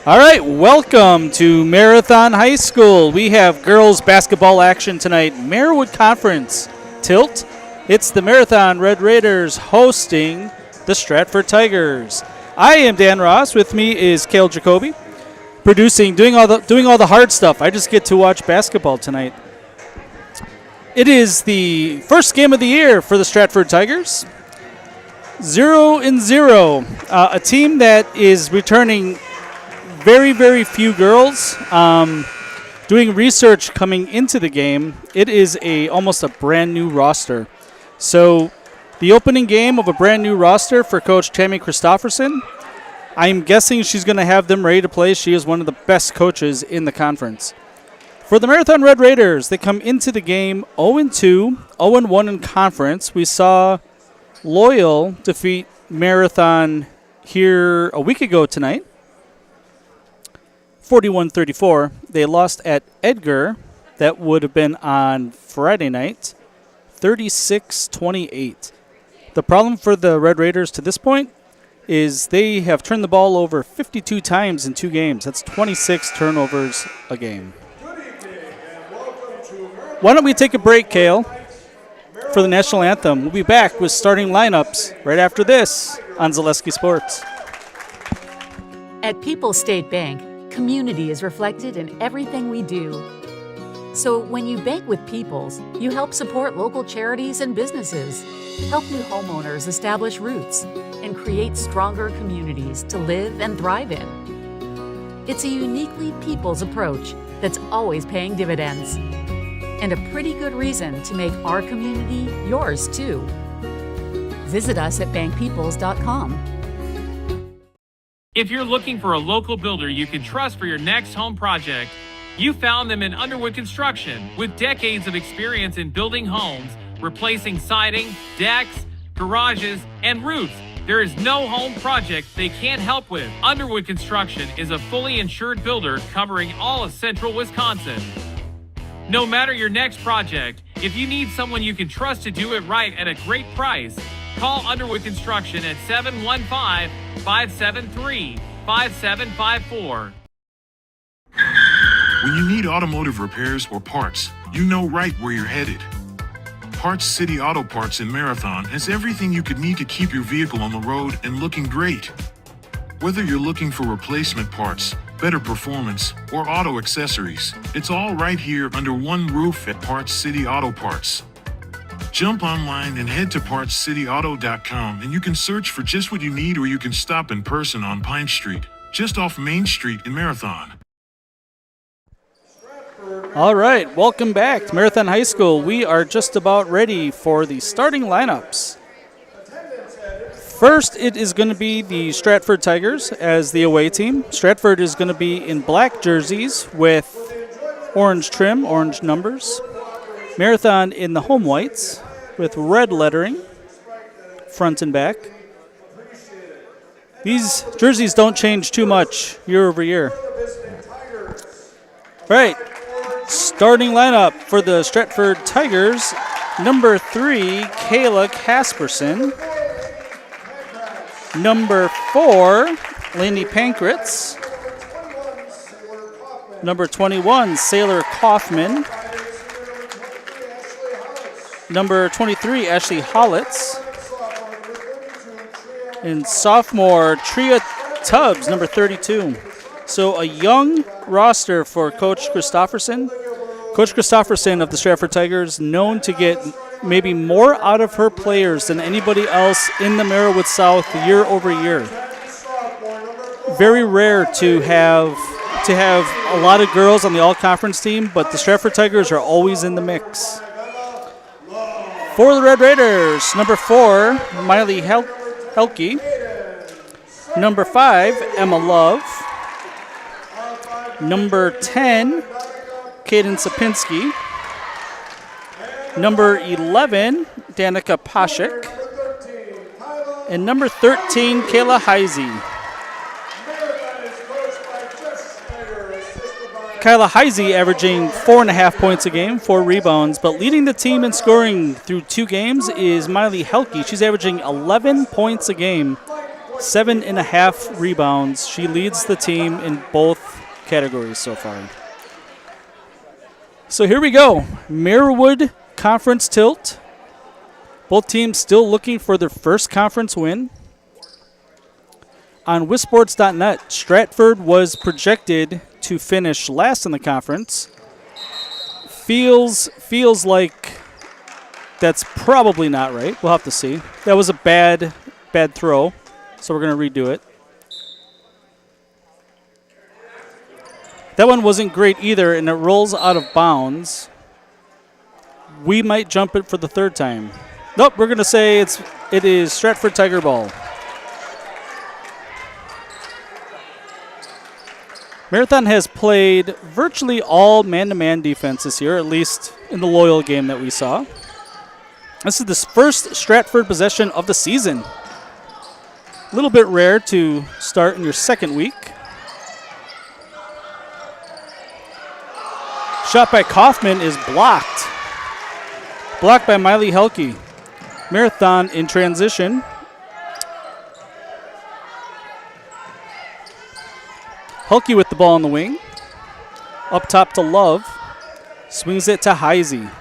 All right, welcome to Marathon High School. We have girls basketball action tonight. Marywood Conference tilt. It's the Marathon Red Raiders hosting the Stratford Tigers. I am Dan Ross. With me is Cale Jacoby, producing, doing all the hard stuff. I just get to watch basketball tonight. It is the first game of the year for the Stratford Tigers. 0-0. A team that is returning very, very few girls. Doing research coming into the game, it is almost a brand new roster. So the opening game of a brand new roster for Coach Tammy Christofferson, I'm guessing she's going to have them ready to play. She is one of the best coaches in the conference. For the Marathon Red Raiders, they come into the game 0-2, 0-1 in conference. We saw Loyal defeat Marathon here a week ago tonight, 41-34. They lost at Edgar. That would have been on Friday night, 36-28. The problem for the Red Raiders to this point is they have turned the ball over 52 times in 2 games. That's 26 turnovers a game. Why don't we take a break, Cale, for the national anthem? We'll be back with starting lineups right after this on Zaleski Sports. At People's State Bank, community is reflected in everything we do. So when you bank with People's, you help support local charities and businesses, help new homeowners establish roots, and create stronger communities to live and thrive in. It's a uniquely People's approach that's always paying dividends, and a pretty good reason to make our community yours too. Visit us at bankpeoples.com. If you're looking for a local builder you can trust for your next home project, you found them in Underwood Construction. With decades of experience in building homes, replacing siding, decks, garages, and roofs, there is no home project they can't help with. Underwood Construction is a fully insured builder covering all of central Wisconsin. No matter your next project, if you need someone you can trust to do it right at a great price, call Underwood Construction at 715-573-5754. When you need automotive repairs or parts, you know right where you're headed. Parts City Auto Parts in Marathon has everything you could need to keep your vehicle on the road and looking great. Whether you're looking for replacement parts, better performance, or auto accessories, it's all right here under one roof at Parts City Auto Parts. Jump online and head to PartsCityAuto.com and you can search for just what you need, or you can stop in person on Pine Street, just off Main Street in Marathon. All right, welcome back to Marathon High School. We are just about ready for the starting lineups. First, it is going to be the Stratford Tigers as the away team. Stratford is going to be in black jerseys with orange trim, orange numbers. Marathon in the home whites with red lettering, front and back. These jerseys don't change too much year over year. All right, starting lineup for the Stratford Tigers. Number 3, Kayla Casperson. Number 4, Lainey Pankratz. Number 21, Sailor Kaufman. Number 23, Ashley Hollitz. And sophomore, Tria Tubbs, number 32. So a young roster for Coach Christofferson. Coach Christofferson of the Stratford Tigers, known to get maybe more out of her players than anybody else in the Marywood South year over year. Very rare to have a lot of girls on the all-conference team, but the Stratford Tigers are always in the mix. For the Red Raiders, number 4, Miley Helke. Number 5, Emma Love. Number 10, Kaden Sapinski. Number 11, Danica Pashik. And number 13, Kayla Heisey. Kyla Heisey averaging 4.5 points a game, 4 rebounds, but leading the team in scoring through 2 games is Miley Helke. She's averaging 11 points a game 7.5 rebounds. She leads the team in both categories so far. So here we go. Marewood Conference tilt. Both teams still looking for their first conference win. On wisports.net, Stratford was projected to finish last in the conference. Feels like that's probably not right. We'll have to see. That was a bad throw, so we're going to redo it. That one wasn't great either, and it rolls out of bounds. We might jump it for the third time. Nope, we're going to say it is Stratford Tiger ball. Marathon has played virtually all man-to-man defense this year, at least in the Loyal game that we saw. This is the first Stratford possession of the season. A little bit rare to start in your second week. Shot by Kaufman is blocked. Blocked by Miley Helke. Marathon in transition. Helke with the ball on the wing. Up top to Love. Swings it to Heisey.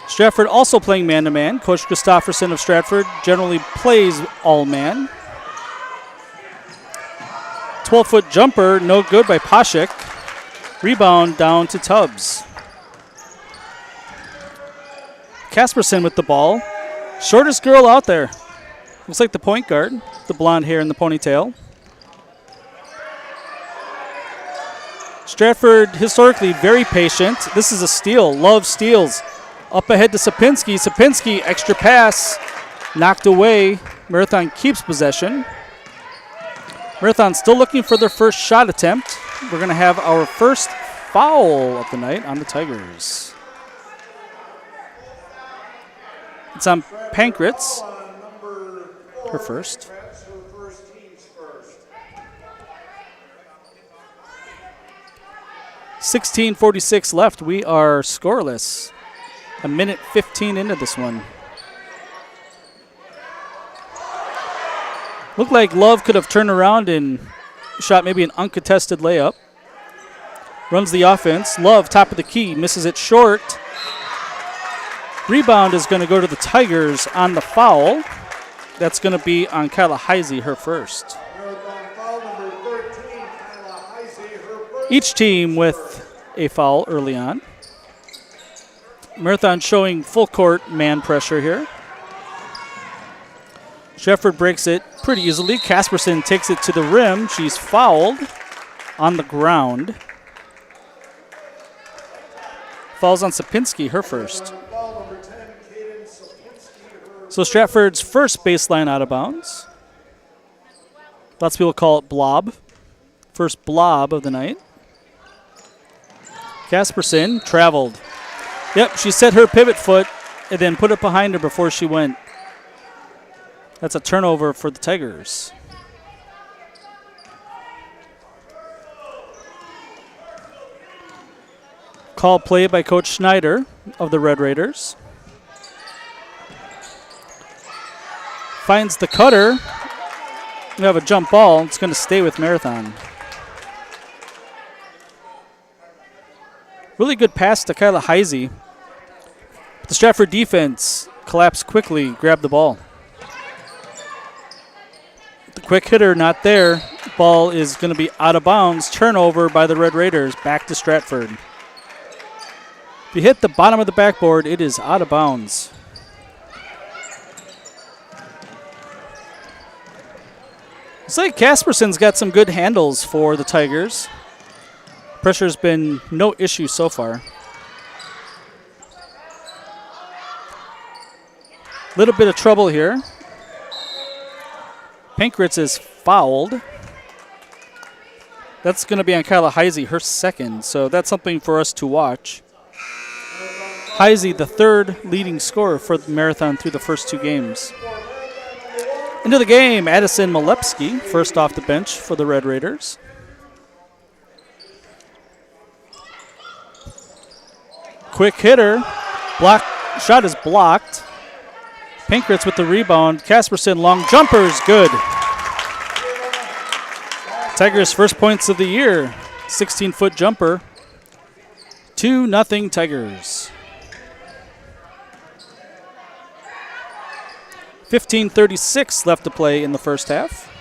Stratford also playing man-to-man. Coach Christofferson of Stratford generally plays all-man. 12-foot jumper, no good by Poshik. Rebound down to Tubbs. Casperson with the ball. Shortest girl out there. Looks like the point guard. The blonde hair and the ponytail. Stratford historically very patient. This is a steal. Love steals. Up ahead to Sapinski. Sapinski, extra pass. Knocked away. Marathon keeps possession. Marathon still looking for their first shot attempt. We're going to have our first foul of the night on the Tigers. It's on Pankratz. Her first. 16:46 left. We are scoreless. A minute 15 into this one. Looked like Love could have turned around and shot maybe an uncontested layup. Runs the offense. Love, top of the key, misses it short. Rebound is going to go to the Tigers on the foul. That's going to be on Kyla Heisey, her first. Each team with a foul early on. Marathon showing full court man pressure here. Stratford breaks it pretty easily. Casperson takes it to the rim. She's fouled on the ground. Fouls on Sapinski, her first. So Stratford's first baseline out of bounds. Lots of people call it blob. First blob of the night. Casperson traveled. Yep, she set her pivot foot and then put it behind her before she went. That's a turnover for the Tigers. Call play by Coach Schneider of the Red Raiders. Finds the cutter. We have a jump ball. It's going to stay with Marathon. Really good pass to Kyla Heisey. The Stratford defense collapsed quickly, grabbed the ball. The quick hitter not there. Ball is going to be out of bounds. Turnover by the Red Raiders. Back to Stratford. If you hit the bottom of the backboard, it is out of bounds. Looks like Casperson's got some good handles for the Tigers. Pressure's been no issue so far. Little bit of trouble here. Pankratz is fouled. That's going to be on Kyla Heisey, her second, so that's something for us to watch. Heisey, the third leading scorer for the Marathon through the first two games. Into the game, Addison Malepsky, first off the bench for the Red Raiders. Quick hitter. Shot is blocked. Pankratz with the rebound. Casperson, long jumper is good. Tigers' first points of the year. 16-foot jumper. 2-0 Tigers. 15:36 left to play in the first half.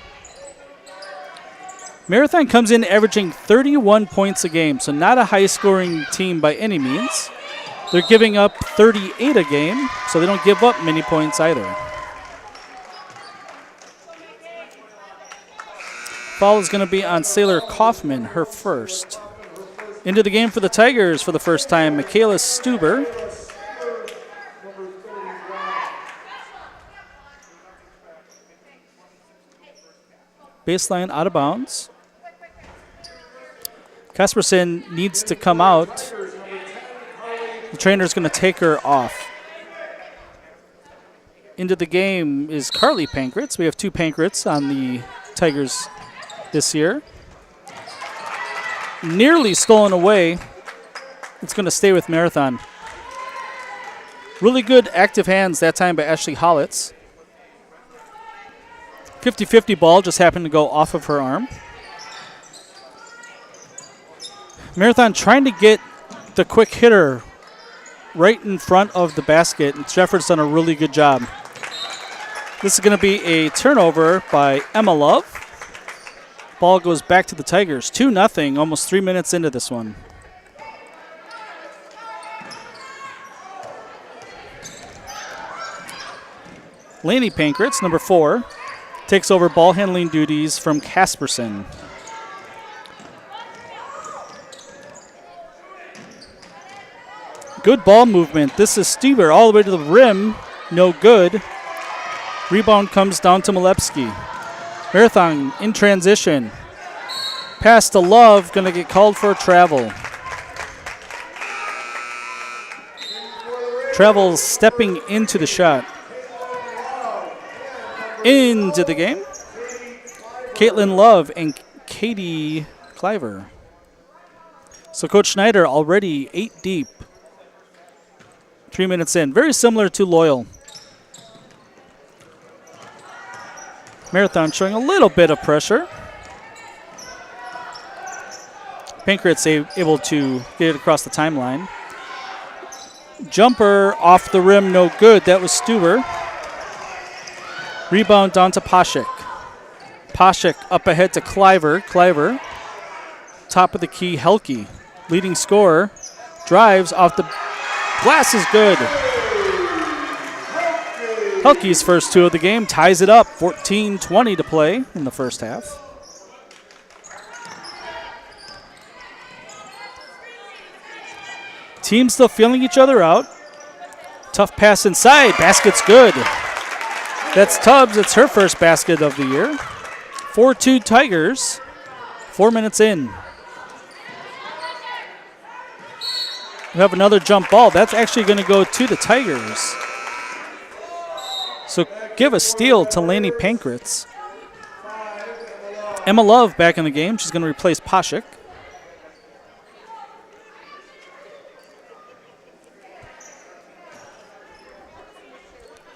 Marathon comes in averaging 31 points a game, so not a high-scoring team by any means. They're giving up 38 a game, so they don't give up many points either. Foul is going to be on Sailor Kaufman, her first. Into the game for the Tigers for the first time, Michaela Stuber. Baseline out of bounds. Casperson needs to come out. The trainer's going to take her off. Into the game is Carly Pankratz. We have 2 Pankratz on the Tigers this year. Nearly stolen away. It's going to stay with Marathon. Really good active hands that time by Ashley Hollitz. 50-50 ball just happened to go off of her arm. Marathon trying to get the quick hitter right in front of the basket, and Stratford's done a really good job. This is going to be a turnover by Emma Love. Ball goes back to the Tigers. 2-0, almost 3 minutes into this one. Laney Pankratz, number 4, takes over ball handling duties from Casperson. Good ball movement. This is Stuber all the way to the rim. No good. Rebound comes down to Malepsky. Marathon in transition. Pass to Love. Going to get called for a travel. Travel stepping into the shot. Into the game. Caitlin Love and Katie Cliver. So Coach Schneider already 8 deep. 3 minutes in. Very similar to Loyal. Marathon showing a little bit of pressure. Pankratz able to get it across the timeline. Jumper off the rim, no good. That was Stuber. Rebound down to Pashik. Pashik up ahead to Cliver. Cliver, top of the key, Helke. Leading scorer, drives off the glass is good. Helke's first 2 of the game ties it up. 14:20 to play in the first half. Teams still feeling each other out. Tough pass inside. Basket's good. That's Tubbs. It's her first basket of the year. 4-2 Tigers. 4 minutes in. We have another jump ball. That's actually going to go to the Tigers. So give a steal to Laney Pankratz. Emma Love back in the game. She's going to replace Pashik.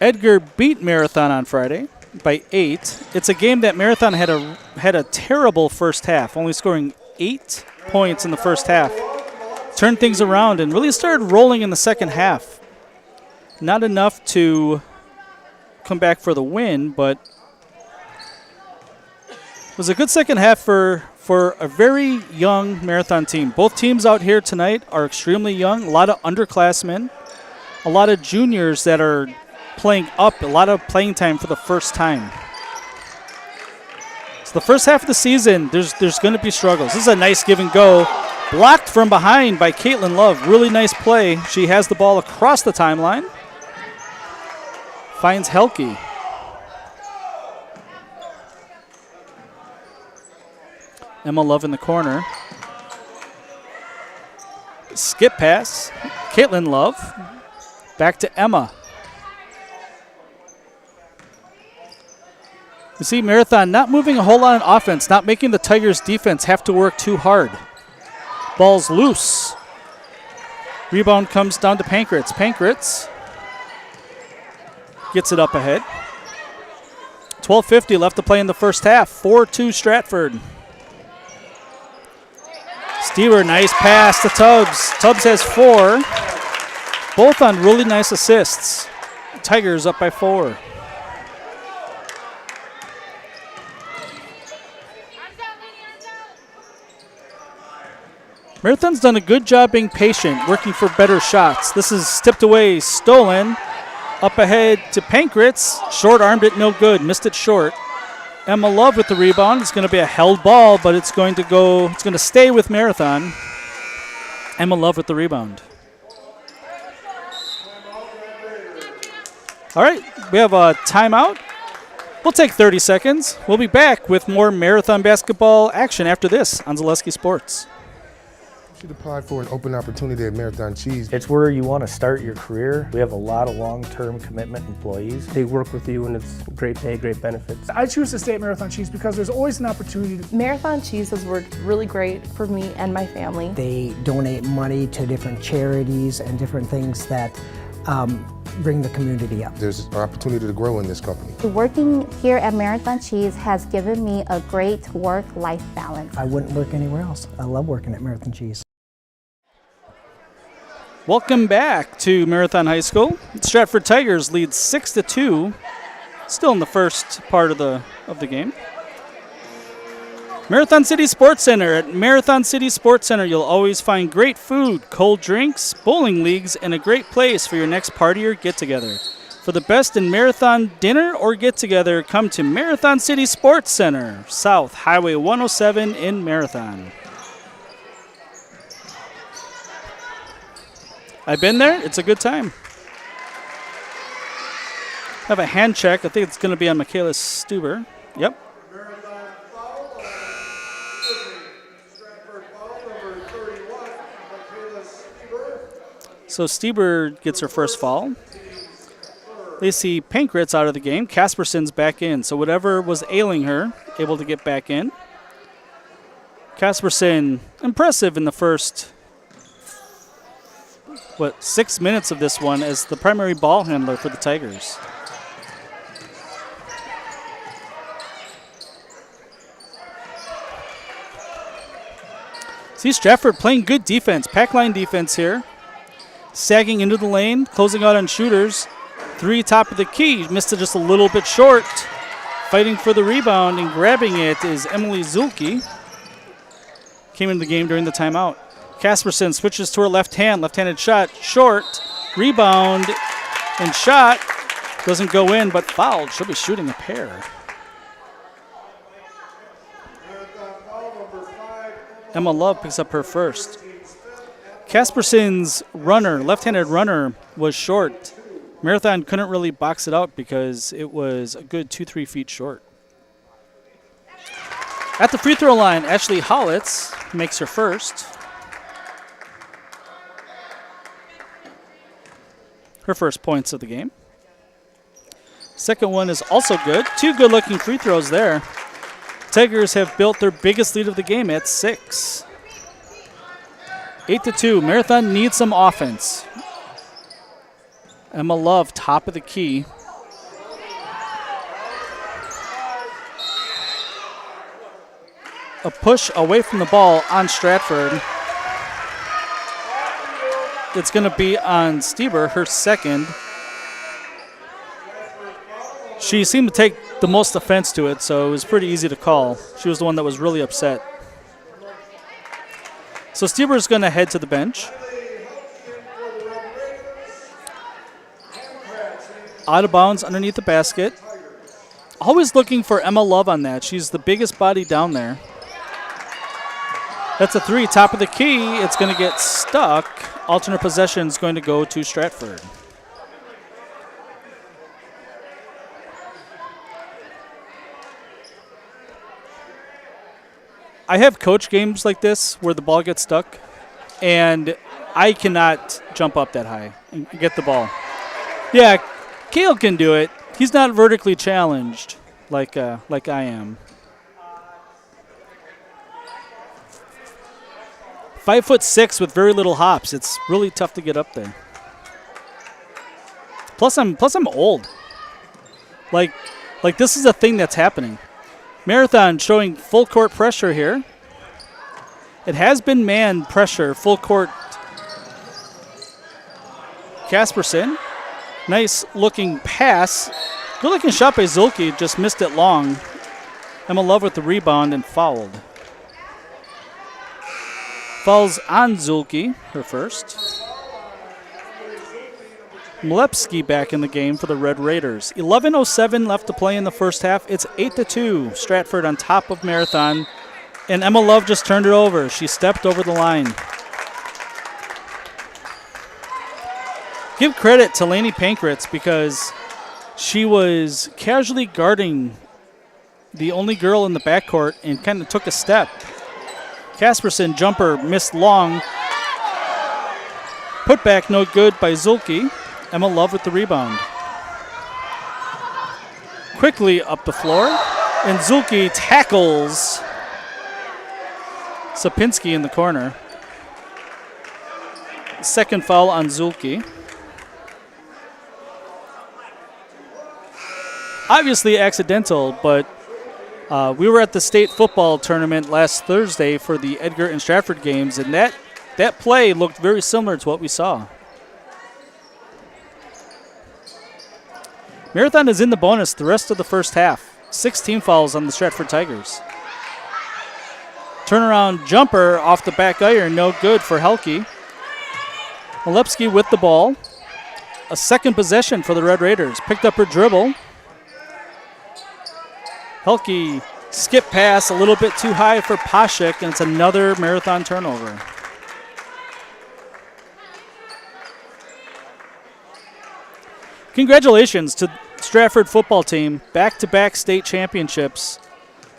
Edgar beat Marathon on Friday by 8. It's a game that Marathon had a terrible first half, only scoring 8 points in the first half. Turned things around and really started rolling in the second half. Not enough to come back for the win, but it was a good second half for a very young Marathon team. Both teams out here tonight are extremely young, a lot of underclassmen, a lot of juniors that are playing up, a lot of playing time for the first time. So the first half of the season, there's going to be struggles. This is a nice give and go. Blocked from behind by Caitlin Love. Really nice play. She has the ball across the timeline. Finds Helke. Emma Love in the corner. Skip pass. Caitlin Love. Back to Emma. You see Marathon not moving a whole lot on offense, not making the Tigers' defense have to work too hard. Ball's loose. Rebound comes down to Pankratz. Pankratz gets it up ahead. 12:50 left to play in the first half. 4-2 Stratford. Stever, nice pass to Tubbs. Tubbs has 4, both on really nice assists. Tigers up by 4. Marathon's done a good job being patient, working for better shots. This is tipped away, stolen. Up ahead to Pankratz. Short-armed it, no good. Missed it short. Emma Love with the rebound. It's going to be a held ball, but it's going to stay with Marathon. Emma Love with the rebound. All right, we have a timeout. We'll take 30 seconds. We'll be back with more Marathon basketball action after this on Zaleski Sports. You should apply for an open opportunity at Marathon Cheese. It's where you want to start your career. We have a lot of long-term commitment employees. They work with you and it's great pay, great benefits. I choose to stay at Marathon Cheese because there's always an opportunity. Marathon Cheese has worked really great for me and my family. They donate money to different charities and different things that bring the community up. There's an opportunity to grow in this company. Working here at Marathon Cheese has given me a great work-life balance. I wouldn't work anywhere else. I love working at Marathon Cheese. Welcome back to Marathon High School. Stratford Tigers lead 6-2, still in the first part of the game. Marathon City Sports Center. At Marathon City Sports Center, you'll always find great food, cold drinks, bowling leagues, and a great place for your next party or get-together. For the best in marathon dinner or get-together, come to Marathon City Sports Center, South Highway 107 in Marathon. I've been there. It's a good time. Have a hand check. I think it's going to be on Michaela Stuber. Yep. So Stuber gets her first foul. They see Pankratz out of the game. Casperson's back in. So whatever was ailing her, able to get back in. Casperson, impressive in the first 6 minutes of this one as the primary ball handler for the Tigers. See Stratford playing good defense, pack line defense here. Sagging into the lane, closing out on shooters. 3 top of the key, missed it just a little bit short. Fighting for the rebound and grabbing it is Emily Zulke. Came into the game during the timeout. Casperson switches to her left hand, left-handed shot, short, rebound, and shot. Doesn't go in, but fouled. She'll be shooting a pair. Emma Love picks up her first. Casperson's runner, left-handed runner, was short. Marathon couldn't really box it out because it was a good 2-3 feet short. At the free throw line, Ashley Hollitz makes her first. Her first points of the game. Second one is also good. 2 good-looking free throws there. Tigers have built their biggest lead of the game at 6. 8-2. Marathon needs some offense. Emma Love, top of the key. A push away from the ball on Stratford. It's going to be on Stever, her second. She seemed to take the most offense to it, so it was pretty easy to call. She was the one that was really upset. So Stever's going to head to the bench. Out of bounds underneath the basket. Always looking for Emma Love on that. She's the biggest body down there. That's a 3, top of the key. It's going to get stuck. Alternate possession is going to go to Stratford. I have coach games like this where the ball gets stuck, and I cannot jump up that high and get the ball. Yeah, Kale can do it. He's not vertically challenged like I am. 5'6" with very little hops. It's really tough to get up there. Plus I'm old. Like this is a thing that's happening. Marathon showing full court pressure here. It has been man pressure, full court. Casperson, nice looking pass. Good looking shot by Zulke, just missed it long. Emma Love with the rebound and fouled. Fouls on Zulke, her first. Mlepsky back in the game for the Red Raiders. 11:07 left to play in the first half. It's 8-2. Stratford on top of Marathon. And Emma Love just turned it over. She stepped over the line. Give credit to Lainey Pankratz because she was casually guarding the only girl in the backcourt and kind of took a step. Casperson jumper missed long. Put back no good by Zulke. Emma Love with the rebound. Quickly up the floor, and Zulke tackles Sapinski in the corner. Second foul on Zulke. Obviously accidental, but we were at the state football tournament last Thursday for the Edgar and Stratford games, and that play looked very similar to what we saw. Marathon is in the bonus the rest of the first half. 16 fouls on the Stratford Tigers. Turnaround jumper off the back iron, no good for Helke. Mlepsky with the ball. A second possession for the Red Raiders. Picked up her dribble. Helke skip pass a little bit too high for Pashik, and it's another Marathon turnover. Congratulations to Stratford football team, back-to-back state championships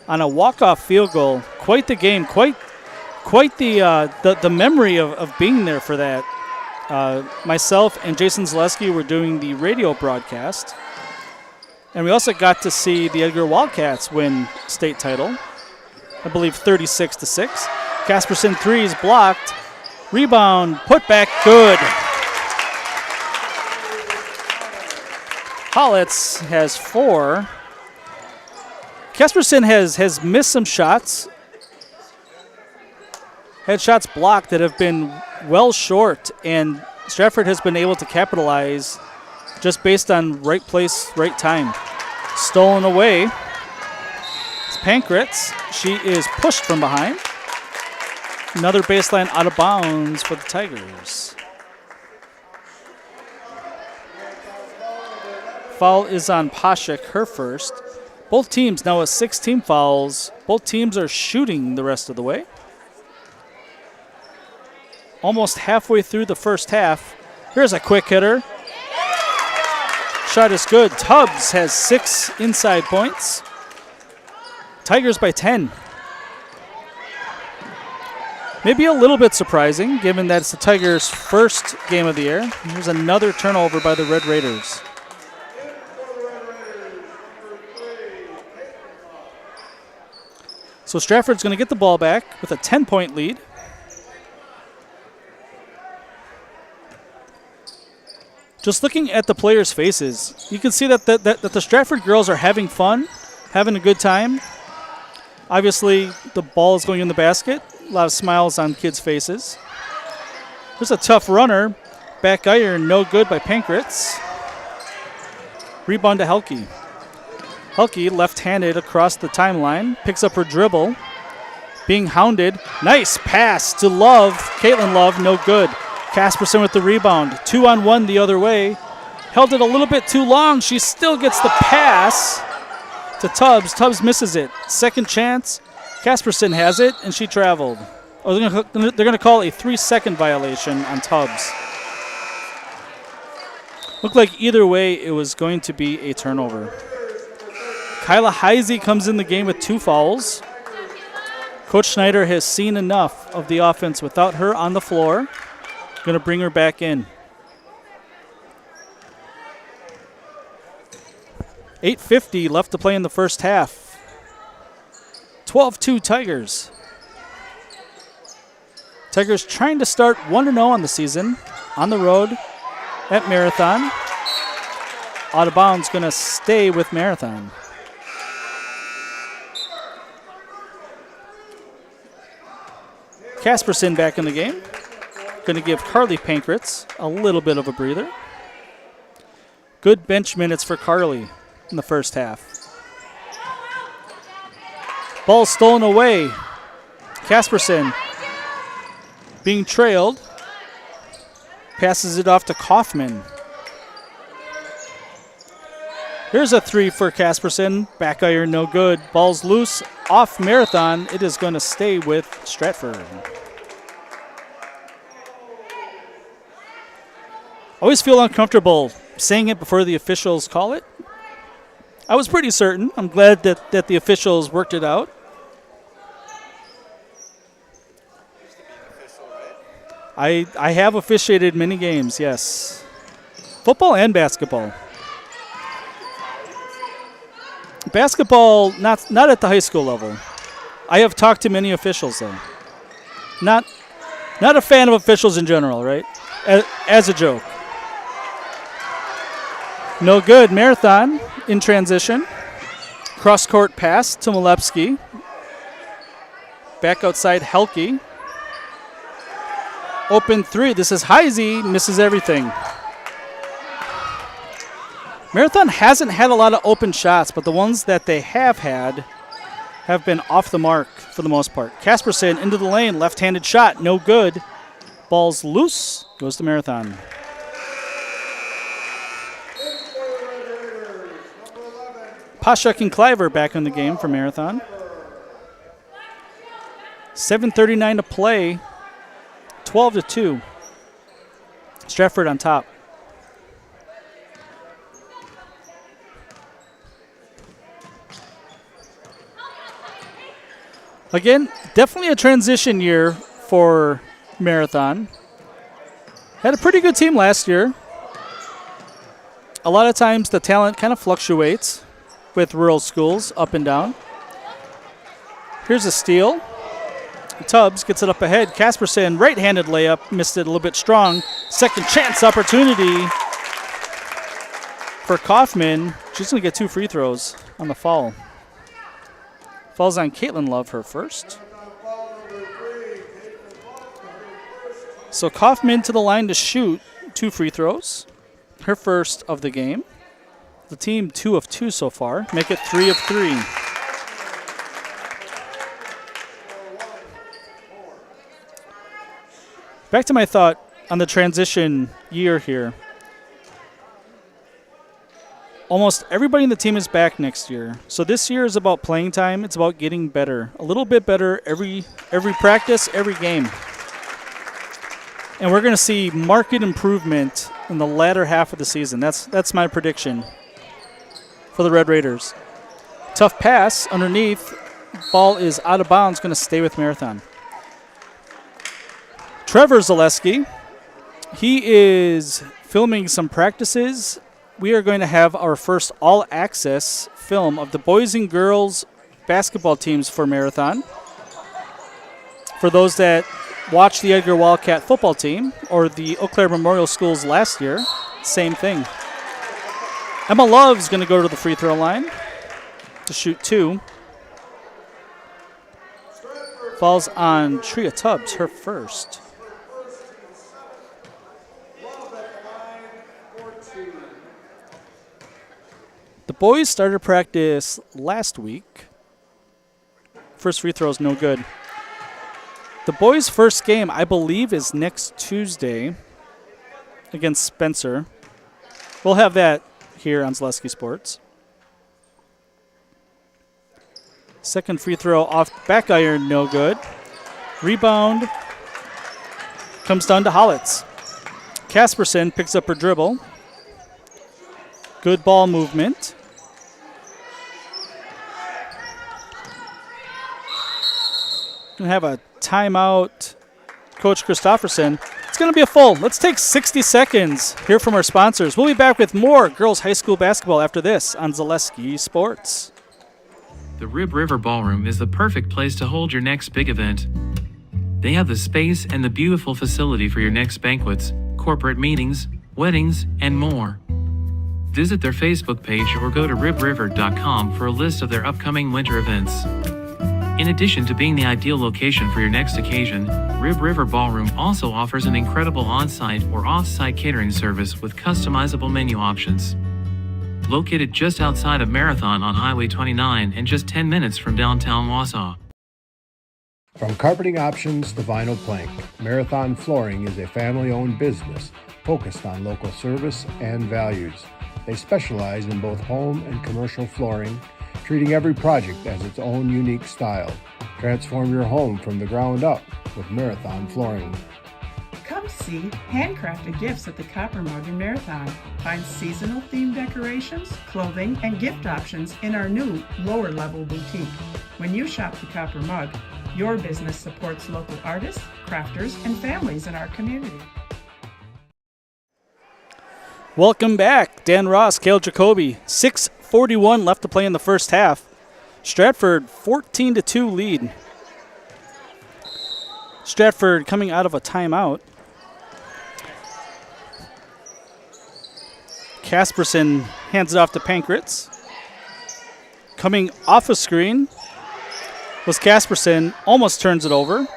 on a walk-off field goal. Quite the game, quite the memory of being there for that. Myself and Jason Zaleski were doing the radio broadcast, and we also got to see the Edgar Wildcats win state title, I believe 36-6. Casperson threes blocked, rebound, put back, good. Hollitz has 4. Casperson has missed some shots. Had shots blocked that have been well short, and Stratford has been able to capitalize just based on right place, right time. Stolen away. It's Pankratz. She is pushed from behind. Another baseline out of bounds for the Tigers. Foul is on Pashik, her first. Both teams now with 16 fouls. Both teams are shooting the rest of the way. Almost halfway through the first half. Here's a quick hitter. Shot is good. Tubbs has 6 inside points. Tigers by 10. Maybe a little bit surprising, given that it's the Tigers' first game of the year. Here's another turnover by the Red Raiders. So Stratford's going to get the ball back with a 10-point lead. Just looking at the players' faces, you can see that the Stratford girls are having fun, having a good time. Obviously, the ball is going in the basket. A lot of smiles on kids' faces. There's a tough runner. Back iron, no good by Pankratz. Rebound to Helke. Helke, left-handed across the timeline, picks up her dribble. Being hounded. Nice pass to Love. Caitlin Love, no good. Casperson with the rebound. 2-on-1 the other way. Held it a little bit too long. She still gets the pass to Tubbs. Tubbs misses it. Second chance. Casperson has it, and she traveled. Oh, they're going to call a 3-second violation on Tubbs. Looked like either way it was going to be a turnover. Kyla Heisey comes in the game with 2 fouls. Coach Schneider has seen enough of the offense without her on the floor. Going to bring her back in. 8:50 left to play in the first half. 12-2 Tigers. Tigers trying to start 1-0 on the season on the road at Marathon. Out of bounds, going to stay with Marathon. Casperson back in the game. Going to give Carly Pankratz a little bit of a breather. Good bench minutes for Carly in the first half. Ball stolen away. Casperson being trailed. Passes it off to Kaufman. Here's a three for Casperson. Back iron, no good. Ball's loose off Marathon. It is going to stay with Stratford. Always feel uncomfortable saying it before the officials call it. I was pretty certain. I'm glad that the officials worked it out. I have officiated many games, yes. Football and basketball. Basketball, not at the high school level. I have talked to many officials, though. Not a fan of officials in general, right? As a joke. No good. Marathon in transition. Cross-court pass to Molepsky. Back outside, Helke. Open three. This is Heisey. Misses everything. Marathon hasn't had a lot of open shots, but the ones that they have had have been off the mark for the most part. Casperson into the lane. Left-handed shot. No good. Ball's loose. Goes to Marathon. Pashuk and Cliver back in the game for Marathon. 7:39 to play. 12-2. Stratford on top. Again, definitely a transition year for Marathon. Had a pretty good team last year. A lot of times the talent kind of fluctuates with rural schools up and down. Here's a steal. Tubbs gets it up ahead. Casperson, right-handed layup, missed it a little bit strong. Second chance opportunity for Kaufman. She's going to get 2 free throws on the foul. Falls on Caitlin Love, her first. So Kaufman to the line to shoot 2 free throws. Her first of the game. The team 2 of 2 so far. Make it 3 of 3. Back to my thought on the transition year here. Almost everybody in the team is back next year. So this year is about playing time. It's about getting better. A little bit better every practice, every game. And we're going to see marked improvement in the latter half of the season. That's my prediction for the Red Raiders. Tough pass underneath. Ball is out of bounds. Going to stay with Marathon. Trevor Zaleski, he is filming some practices. We are going to have our first all-access film of the boys and girls basketball teams for Marathon. For those that watched the Edgar Wildcat football team or the Eau Claire Memorial Schools last year, same thing. Emma Love's going to go to the free throw line to shoot 2. Falls on Tria Tubbs, her first. The boys started practice last week. First free throw is no good. The boys' first game, I believe, is next Tuesday against Spencer. We'll have that here on Zaleski Sports. Second free throw off back iron, no good. Rebound comes down to Hollitz. Casperson picks up her dribble. Good ball movement. Going to have a timeout. Coach Christofferson. It's going to be a full. Let's take 60 seconds. Hear from our sponsors. We'll be back with more girls high school basketball after this on Zaleski Sports. The Rib River Ballroom is the perfect place to hold your next big event. They have the space and the beautiful facility for your next banquets, corporate meetings, weddings, and more. Visit their Facebook page or go to ribriver.com for a list of their upcoming winter events. In addition to being the ideal location for your next occasion, Rib River Ballroom also offers an incredible on-site or off-site catering service with customizable menu options. Located just outside of Marathon on Highway 29 and just 10 minutes from downtown Wausau. From carpeting options to vinyl plank, Marathon Flooring is a family-owned business focused on local service and values. They specialize in both home and commercial flooring, treating every project as its own unique style. Transform your home from the ground up with Marathon Flooring. Come see handcrafted gifts at the Copper Mug in Marathon. Find seasonal themed decorations, clothing, and gift options in our new lower level boutique. When you shop the Copper Mug, your business supports local artists, crafters, and families in our community. Welcome back. Dan Ross, Cale Jacoby. 6:41 left to play in the first half. Stratford 14-2 lead. Stratford coming out of a timeout. Casperson hands it off to Pankratz. Coming off a screen was Casperson, almost turns it over.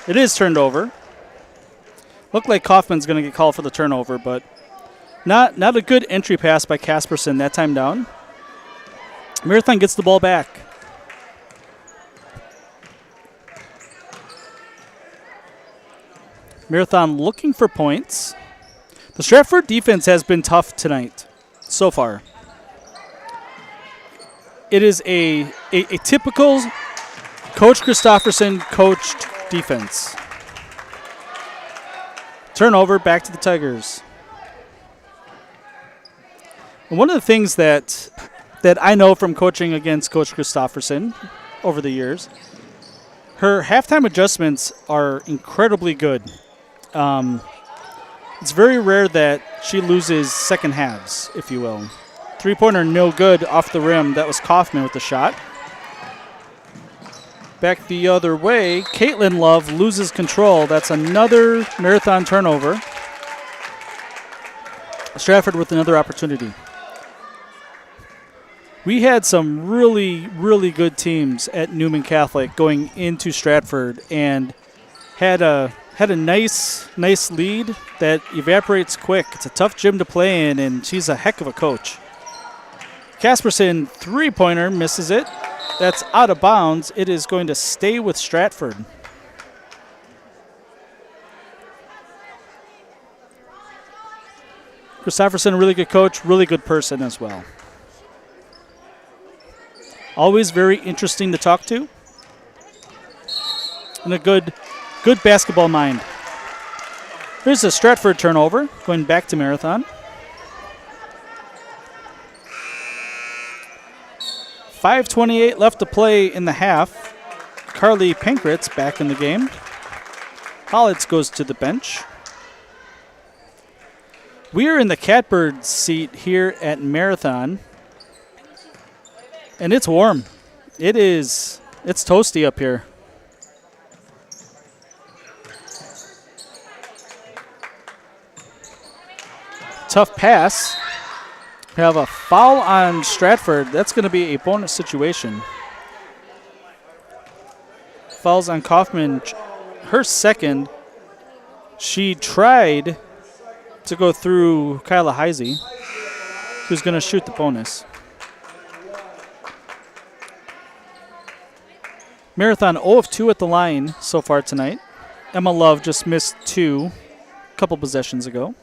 It is turned over. Looked like Kaufman's going to get called for the turnover, but not a good entry pass by Casperson that time down. Marathon gets the ball back. Marathon looking for points. The Stratford defense has been tough tonight so far. It is a typical Coach Christofferson coached defense. Turnover back to the Tigers. And one of the things that I know from coaching against Coach Christofferson over the years, her halftime adjustments are incredibly good. It's very rare that she loses second halves, if you will. Three-pointer no good off the rim. That was Kaufman with the shot. Back the other way, Caitlin Love loses control. That's another Marathon turnover. Stratford with another opportunity. We had some really, really good teams at Newman Catholic going into Stratford and had a nice lead that evaporates quick. It's a tough gym to play in, and she's a heck of a coach. Casperson, three-pointer, misses it. That's out of bounds. It is going to stay with Stratford. Christofferson, a really good coach, really good person as well. Always very interesting to talk to. And a good basketball mind. Here's a Stratford turnover, going back to Marathon. 5:28 left to play in the half. Carly Pankratz back in the game. Hollitz goes to the bench. We are in the catbird seat here at Marathon. And it's warm. It's toasty up here. Tough pass. We have a foul on Stratford. That's going to be a bonus situation. Fouls on Kaufman. Her second. She tried to go through Kyla Heisey, who's going to shoot the bonus. Marathon 0 of 2 at the line so far tonight. Emma Love just missed 2 a couple possessions ago.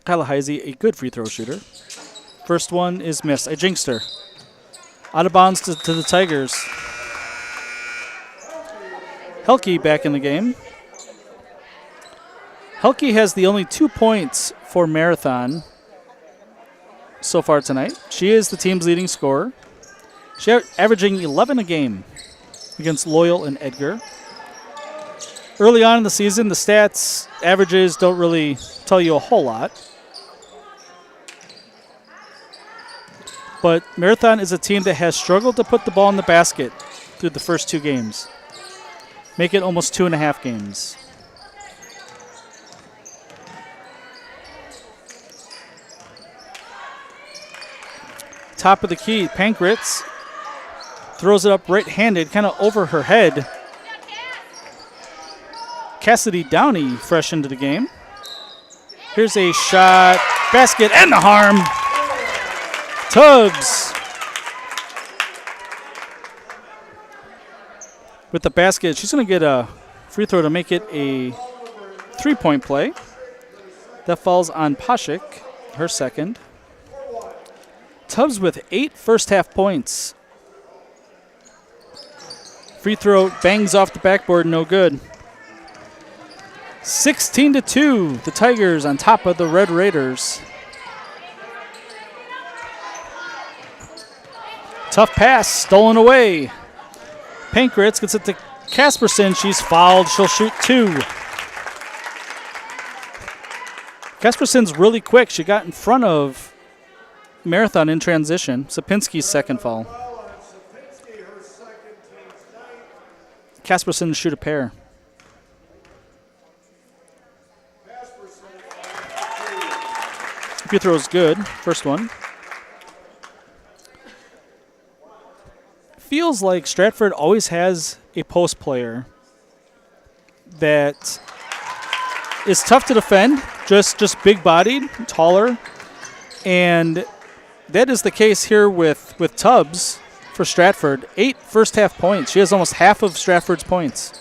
Kyla Heisey, a good free throw shooter. First one is missed. I jinxed her. Out of bounds to the Tigers. Helke back in the game. Helke has the only 2 points for Marathon so far tonight. She is the team's leading scorer. She's averaging 11 a game against Loyal and Edgar. Early on in the season, the stats, averages don't really tell you a whole lot. But Marathon is a team that has struggled to put the ball in the basket through the first 2 games. Make it almost 2.5 games. Top of the key, Pankratz throws it up right-handed, kind of over her head. Cassidy Downey fresh into the game. Here's a shot, basket, and the harm. Tubbs with the basket. She's going to get a free throw to make it a 3-point play. That falls on Pashik, her second. Tubbs with 8 first-half points. Free throw bangs off the backboard, no good. 16-2, the Tigers on top of the Red Raiders. Tough pass, stolen away. Pankratz gets it to Casperson. She's fouled. She'll shoot 2. Casperson's really quick. She got in front of Marathon in transition. Sapinski's second foul. Casperson to shoot a pair. Free throw is good. First one. Feels like Stratford always has a post player that is tough to defend, just big-bodied, taller, and that is the case here with Tubbs for Stratford. 8 first-half points. She has almost half of Stratford's points.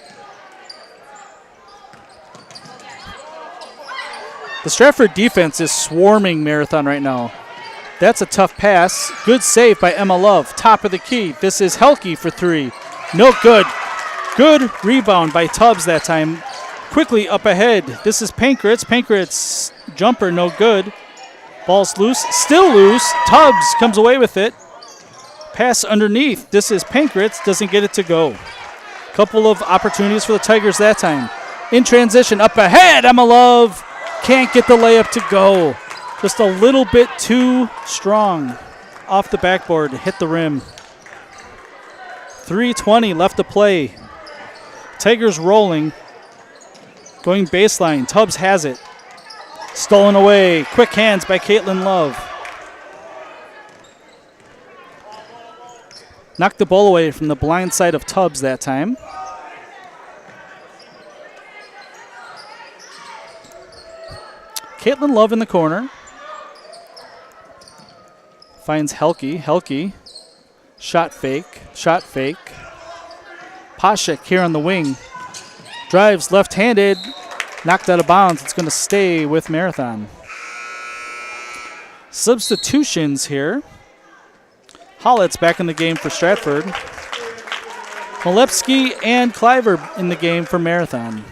The Stratford defense is swarming Marathon right now. That's a tough pass. Good save by Emma Love. Top of the key. This is Helke for 3. No good. Good rebound by Tubbs that time. Quickly up ahead. This is Pankratz. Pankratz jumper, no good. Ball's loose. Still loose. Tubbs comes away with it. Pass underneath. This is Pankratz. Doesn't get it to go. Couple of opportunities for the Tigers that time. In transition. Up ahead. Emma Love can't get the layup to go. Just a little bit too strong off the backboard, hit the rim. 3:20 left to play. Tigers rolling, going baseline. Tubbs has it. Stolen away. Quick hands by Caitlin Love. Knocked the ball away from the blind side of Tubbs that time. Caitlin Love in the corner. Finds Helke. Helke. Shot fake. Shot fake. Pashik here on the wing. Drives left-handed. Knocked out of bounds. It's going to stay with Marathon. Substitutions here. Hollett's back in the game for Stratford. Molepsky and Cliver in the game for Marathon.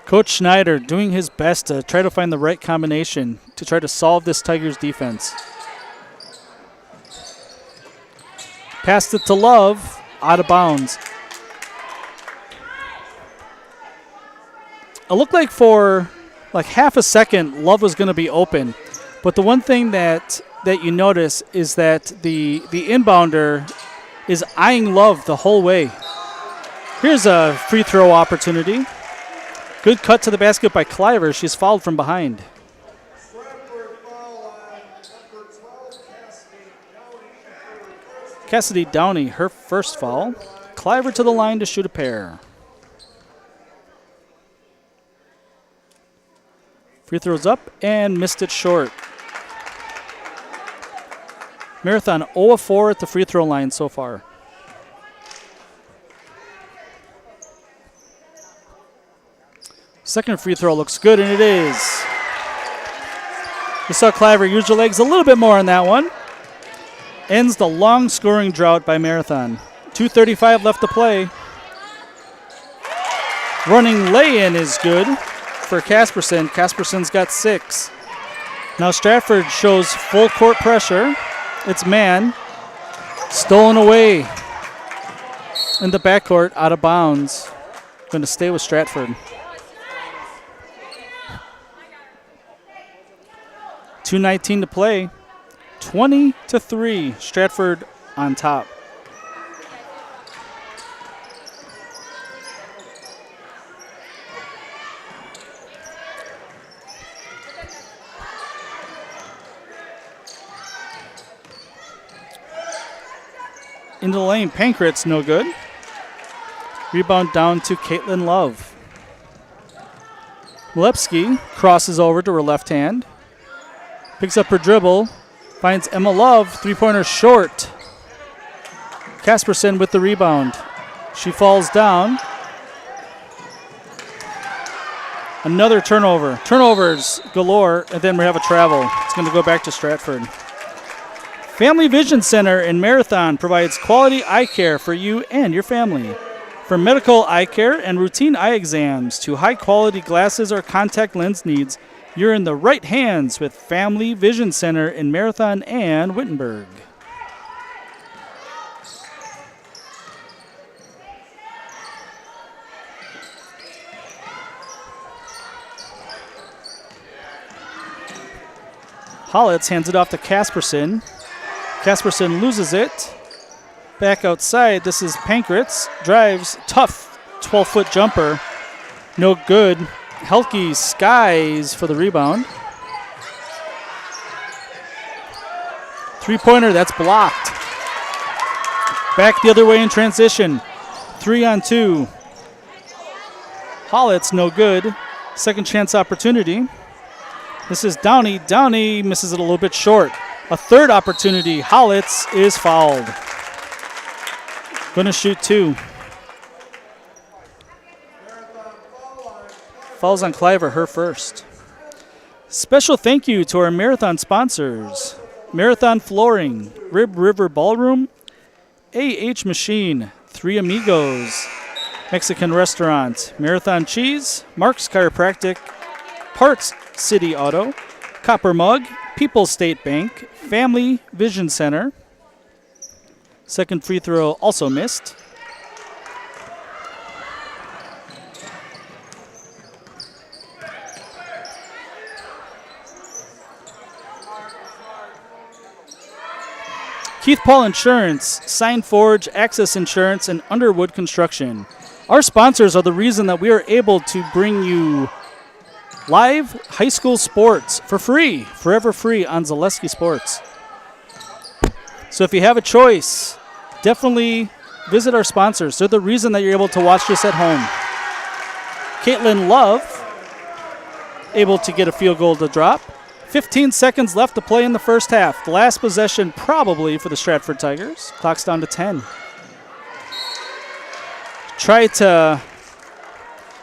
Coach Schneider doing his best to try to find the right combination to try to solve this Tigers defense. Passed it to Love, out of bounds. It looked like for like half a second Love was going to be open, but the one thing that you notice is that the inbounder is eyeing Love the whole way. Here's a free throw opportunity. Good cut to the basket by Cliver. She's fouled from behind. Cassidy Downey, her first foul. Cliver to the line to shoot a pair. Free throws up and missed it short. Marathon 0 of 4 at the free throw line so far. Second free throw looks good, and it is. We saw Cliver use her legs a little bit more on that one. Ends the long scoring drought by Marathon. 2:35 left to play. Running lay-in is good for Casperson. Casperson's got 6. Now Stratford shows full court pressure. It's man. Stolen away in the backcourt, out of bounds. Going to stay with Stratford. 2:19 to play. 20-3, Stratford on top. Into the lane, Pankratz, no good. Rebound down to Caitlin Love. Molepsky crosses over to her left hand. Picks up her dribble. Finds Emma Love, three-pointer short. Casperson with the rebound. She falls down. Another turnover. Turnovers galore, and then we have a travel. It's going to go back to Stratford. Family Vision Center in Marathon provides quality eye care for you and your family. From medical eye care and routine eye exams to high-quality glasses or contact lens needs, you're in the right hands with Family Vision Center in Marathon and Wittenberg. Hollitz hands it off to Casperson. Casperson loses it. Back outside, this is Pankratz. Drives, tough 12-foot jumper. No good. Helke skies for the rebound. Three-pointer, that's blocked. Back the other way in transition. 3-on-2. Hollitz, no good. Second chance opportunity. This is Downey. Downey misses it a little bit short. A third opportunity. Hollitz is fouled. Going to shoot two. Fouls on Cliver, her first. Special thank you to our Marathon sponsors. Marathon Flooring, Rib River Ballroom, AH Machine, Three Amigos, Mexican Restaurant, Marathon Cheese, Mark's Chiropractic, Parts City Auto, Copper Mug, People's State Bank, Family Vision Center. Second free throw also missed. Keith Paul Insurance, Sign Forge, Access Insurance, and Underwood Construction. Our sponsors are the reason that we are able to bring you live high school sports for free, forever free on Zaleski Sports. So if you have a choice, definitely visit our sponsors. They're the reason that you're able to watch this at home. Caitlin Love, able to get a field goal to drop. 15 seconds left to play in the first half. The last possession probably for the Stratford Tigers. Clock's down to 10. Try to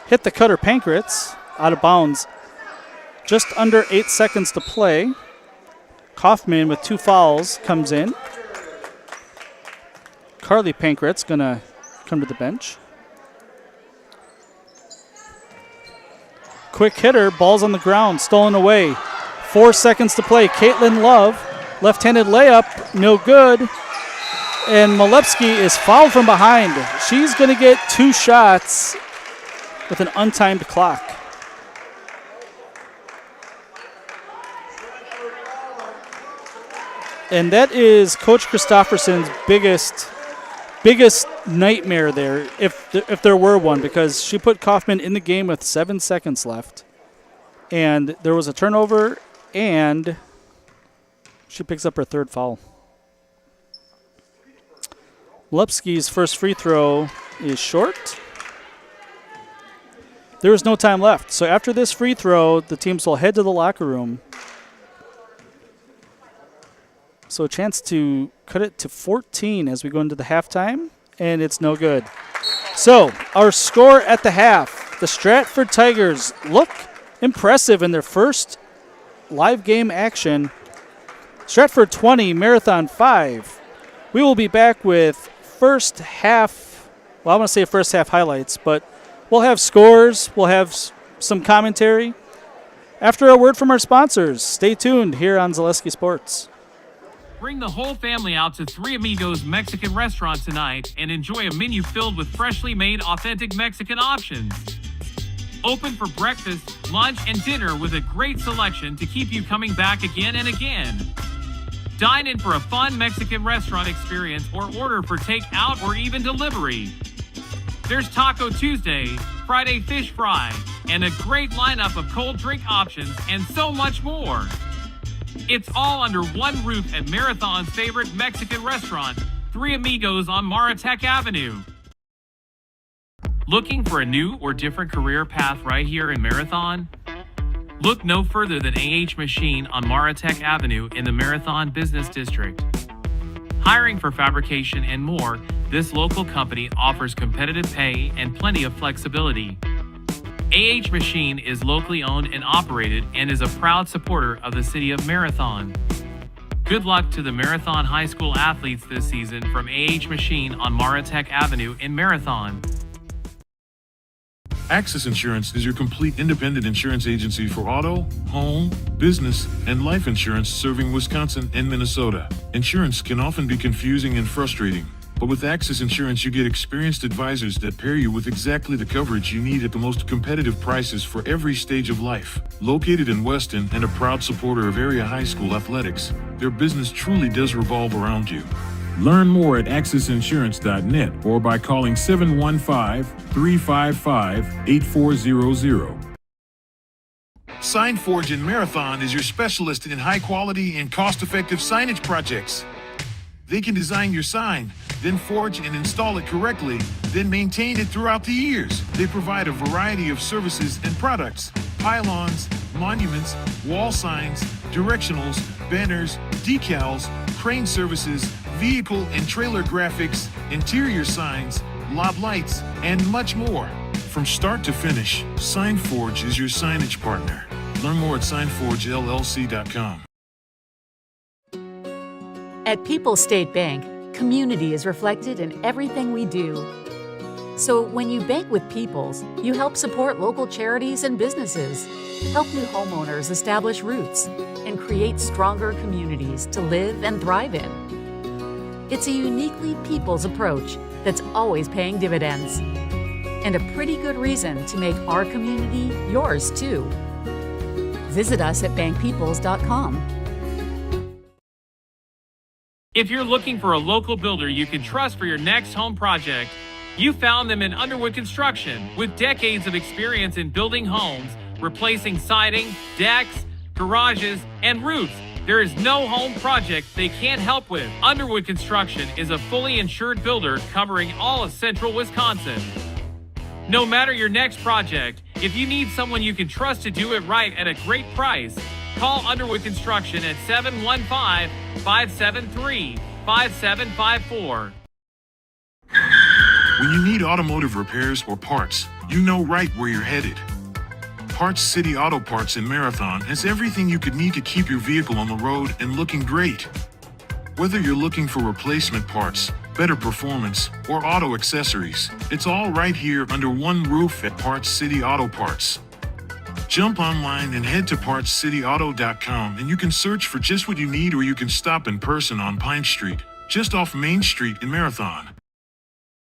hit the cutter Pankratz out of bounds. Just under 8 seconds to play. Kaufman with 2 fouls comes in. Carly Pankratz going to come to the bench. Quick hitter, ball's on the ground, stolen away. 4 seconds to play. Caitlin Love, left-handed layup, no good. And Molepsky is fouled from behind. She's going to get 2 shots with an untimed clock. And that is Coach Christofferson's biggest nightmare there, if there were one, because she put Kaufman in the game with 7 seconds left. And there was a turnover, and she picks up her third foul. Molepsky's first free throw is short. There is no time left. So after this free throw, the teams will head to the locker room. So a chance to cut it to 14 as we go into the halftime, and it's no good. So our score at the half, the Stratford Tigers look impressive in their first live game action. Stratford 20, Marathon 5. We will be back with first half, well, I want to say first half highlights, but we'll have scores, we'll have some commentary. After a word from our sponsors, stay tuned here on Zaleski Sports. Bring the whole family out to Three Amigos Mexican Restaurant tonight and enjoy a menu filled with freshly made authentic Mexican options. Open for breakfast, lunch, and dinner with a great selection to keep you coming back again and again. Dine in for a fun Mexican restaurant experience or order for takeout or even delivery. There's Taco Tuesday, Friday Fish Fry, and a great lineup of cold drink options and so much more. It's all under one roof at Marathon's favorite Mexican restaurant, Three Amigos on Maratec Avenue. Looking for a new or different career path right here in Marathon? Look no further than AH Machine on Maratec Avenue in the Marathon Business District. Hiring for fabrication and more, this local company offers competitive pay and plenty of flexibility. AH Machine is locally owned and operated and is a proud supporter of the city of Marathon. Good luck to the Marathon High School athletes this season from AH Machine on Maratec Avenue in Marathon. Access Insurance is your complete independent insurance agency for auto, home, business, and life insurance serving Wisconsin and Minnesota. Insurance can often be confusing and frustrating, but with Access Insurance you get experienced advisors that pair you with exactly the coverage you need at the most competitive prices for every stage of life. Located in Weston and a proud supporter of area high school athletics, their business truly does revolve around you. Learn more at accessinsurance.net or by calling 715-355-8400. SignForge in Marathon is your specialist in high-quality and cost-effective signage projects. They can design your sign, then forge and install it correctly, then maintain it throughout the years. They provide a variety of services and products: pylons, monuments, wall signs, directionals, banners, decals, crane services, vehicle and trailer graphics, interior signs, lot lights, and much more. From start to finish, SignForge is your signage partner. Learn more at signforgellc.com. At People's State Bank, community is reflected in everything we do. So when you bank with People's, you help support local charities and businesses, help new homeowners establish roots, and create stronger communities to live and thrive in. It's a uniquely People's approach that's always paying dividends. And a pretty good reason to make our community yours too. Visit us at bankpeoples.com. If you're looking for a local builder you can trust for your next home project, you found them in Underwood Construction. With decades of experience in building homes, replacing siding, decks, garages, and roofs, there is no home project they can't help with. Underwood Construction is a fully insured builder covering all of central Wisconsin. No matter your next project, if you need someone you can trust to do it right at a great price, call Underwood Construction at 715-573-5754. When you need automotive repairs or parts, you know right where you're headed. Parts City Auto Parts in Marathon has everything you could need to keep your vehicle on the road and looking great. Whether you're looking for replacement parts, better performance, or auto accessories, it's all right here under one roof at Parts City Auto Parts. Jump online and head to PartsCityAuto.com and you can search for just what you need, or you can stop in person on Pine Street, just off Main Street in Marathon.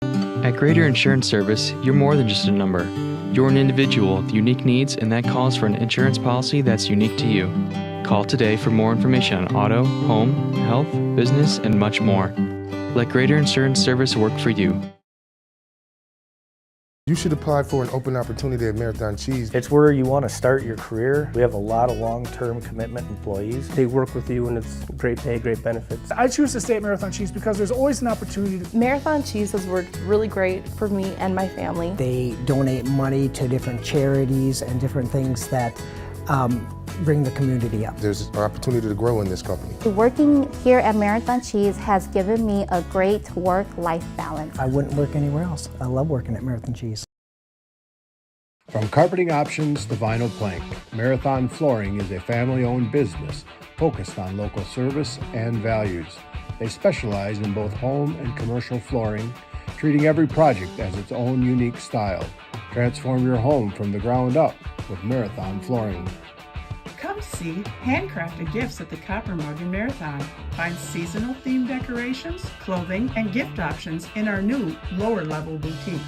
At Greater Insurance Service, you're more than just a number. You're an individual with unique needs, and that calls for an insurance policy that's unique to you. Call today for more information on auto, home, health, business, and much more. Let Greater Insurance Service work for you. You should apply for an open opportunity at Marathon Cheese. It's where you want to start your career. We have a lot of long-term commitment employees. They work with you and it's great pay, great benefits. I choose to stay at Marathon Cheese because there's always an opportunity to... Marathon Cheese has worked really great for me and my family. They donate money to different charities and different things that bring the community up. There's an opportunity to grow in this company. Working here at Marathon Cheese has given me a great work-life balance. I wouldn't work anywhere else. I love working at Marathon Cheese. From carpeting options to vinyl plank, Marathon Flooring is a family-owned business focused on local service and values. They specialize in both home and commercial flooring, treating every project as its own unique style. Transform your home from the ground up with Marathon Flooring. Come see handcrafted gifts at the Copper Mug in Marathon. Find seasonal themed decorations, clothing, and gift options in our new lower level boutique.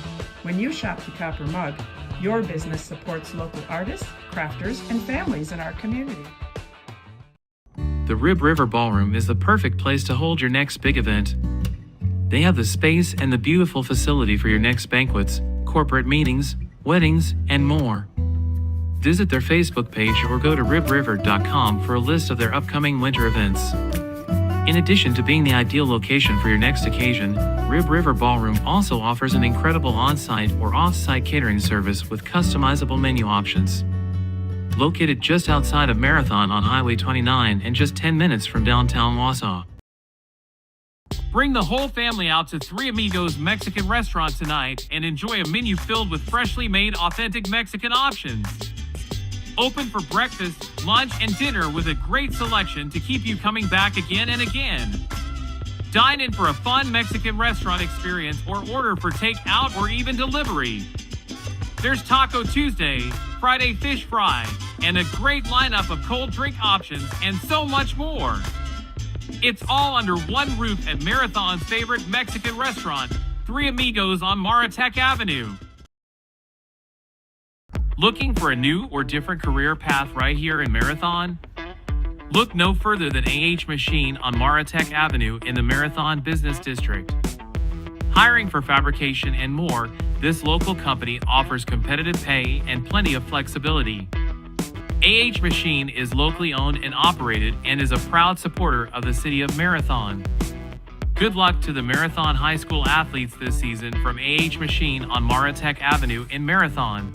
When you shop the Copper Mug, your business supports local artists, crafters, and families in our community. the Rib River Ballroom is the perfect place to hold your next big event. They have the space and the beautiful facility for your next banquets, corporate meetings, weddings, and more. Visit their Facebook page or go to ribriver.com for a list of their upcoming winter events. In addition to being the ideal location for your next occasion, Rib River Ballroom also offers an incredible on-site or off-site catering service with customizable menu options. Located just outside of Marathon on Highway 29 and just 10 minutes from downtown Wausau. Bring the whole family out to Three Amigos Mexican Restaurant tonight and enjoy a menu filled with freshly made authentic Mexican options. Open for breakfast, lunch, and dinner with a great selection to keep you coming back again and again. Dine in for a fun Mexican restaurant experience or order for takeout or even delivery. There's Taco Tuesday, Friday Fish Fry, and a great lineup of cold drink options and so much more. It's all under one roof at Marathon's favorite Mexican restaurant, Three Amigos on Maratech Avenue. Looking for a new or different career path right here in Marathon? Look no further than AH Machine on Maratech Avenue in the Marathon Business District. Hiring for fabrication and more, this local company offers competitive pay and plenty of flexibility. AH Machine is locally owned and operated and is a proud supporter of the city of Marathon. Good luck to the Marathon High School athletes this season from AH Machine on Maratech Avenue in Marathon.